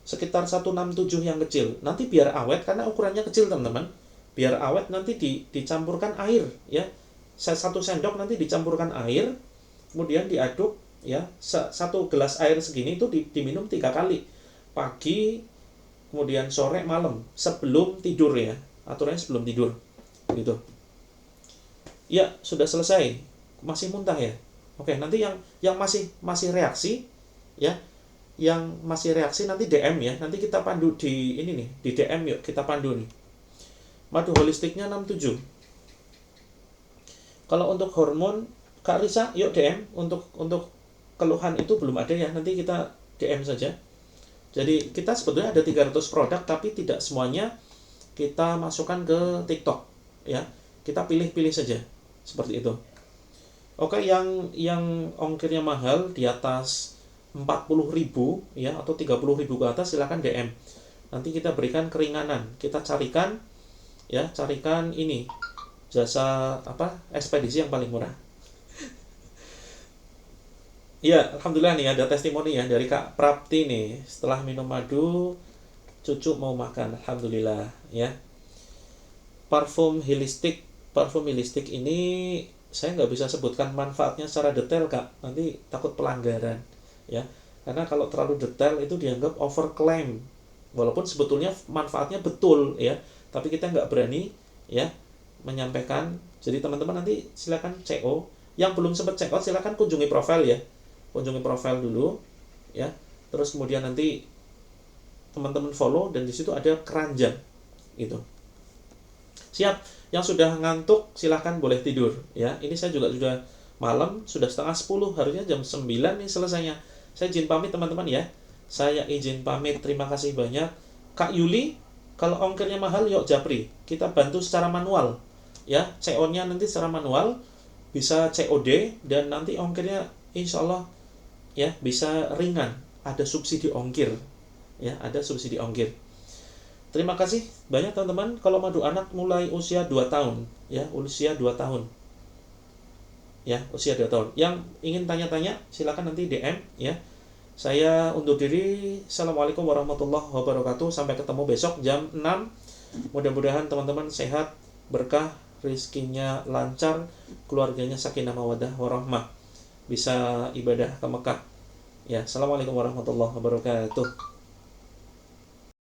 Sekitar 167 yang kecil. Nanti biar awet karena ukurannya kecil teman-teman. Biar awet nanti dicampurkan air ya. 1 sendok nanti dicampurkan air, kemudian diaduk ya, 1 gelas air segini itu diminum 3 kali, pagi, kemudian sore, malam, sebelum tidur ya, aturannya sebelum tidur gitu ya. Sudah selesai, masih muntah ya. Oke, nanti yang masih reaksi ya, yang masih reaksi nanti DM ya. Nanti kita pandu di ini nih, di DM yuk kita pandu nih. Madu holistiknya 67. Kalau untuk hormon Kak Risa, yuk DM. Untuk keluhan itu belum ada ya. Nanti kita DM saja. Jadi kita sebetulnya ada 300 produk, tapi tidak semuanya kita masukkan ke TikTok ya. Kita pilih-pilih saja seperti itu. Oke, yang ongkirnya mahal di atas 40.000 ya atau 30.000 ke atas silakan DM. Nanti kita berikan keringanan. Kita carikan ini jasa ekspedisi yang paling murah. Ya, alhamdulillah nih ada testimoni ya dari Kak Prapti nih. Setelah minum madu, cucu mau makan. Alhamdulillah ya. Parfum holistik ini saya nggak bisa sebutkan manfaatnya secara detail Kak. Nanti takut pelanggaran ya. Karena kalau terlalu detail itu dianggap overclaim. Walaupun sebetulnya manfaatnya betul ya, tapi kita nggak berani ya menyampaikan. Jadi teman-teman nanti silakan CO. Yang belum sempat check out silakan kunjungi profil ya. Kunjungi profil dulu ya. Terus kemudian nanti teman-teman follow dan di situ ada keranjang gitu. Siap, yang sudah ngantuk silahkan boleh tidur ya. Ini saya juga sudah malam, sudah 9:30, harusnya jam 9 nih selesainya. Saya izin pamit teman-teman ya. Saya izin pamit, terima kasih banyak. Kak Yuli, kalau ongkirnya mahal yuk japri. Kita bantu secara manual ya. CO-nya nanti secara manual, bisa COD dan nanti ongkirnya insya Allah ya bisa ringan. Ada subsidi ongkir ya, ada subsidi ongkir. Terima kasih banyak teman-teman. Kalau madu anak mulai usia 2 tahun ya, usia 2 tahun. Ya, usia 2 tahun. Yang ingin tanya-tanya silakan nanti DM ya. Saya undur diri. Assalamualaikum warahmatullahi wabarakatuh. Sampai ketemu besok jam 6. Mudah-mudahan teman-teman sehat, berkah, rezekinya lancar, keluarganya sakinah mawaddah warahmah. Bisa ibadah ke Mekah. Ya, assalamualaikum warahmatullahi wabarakatuh.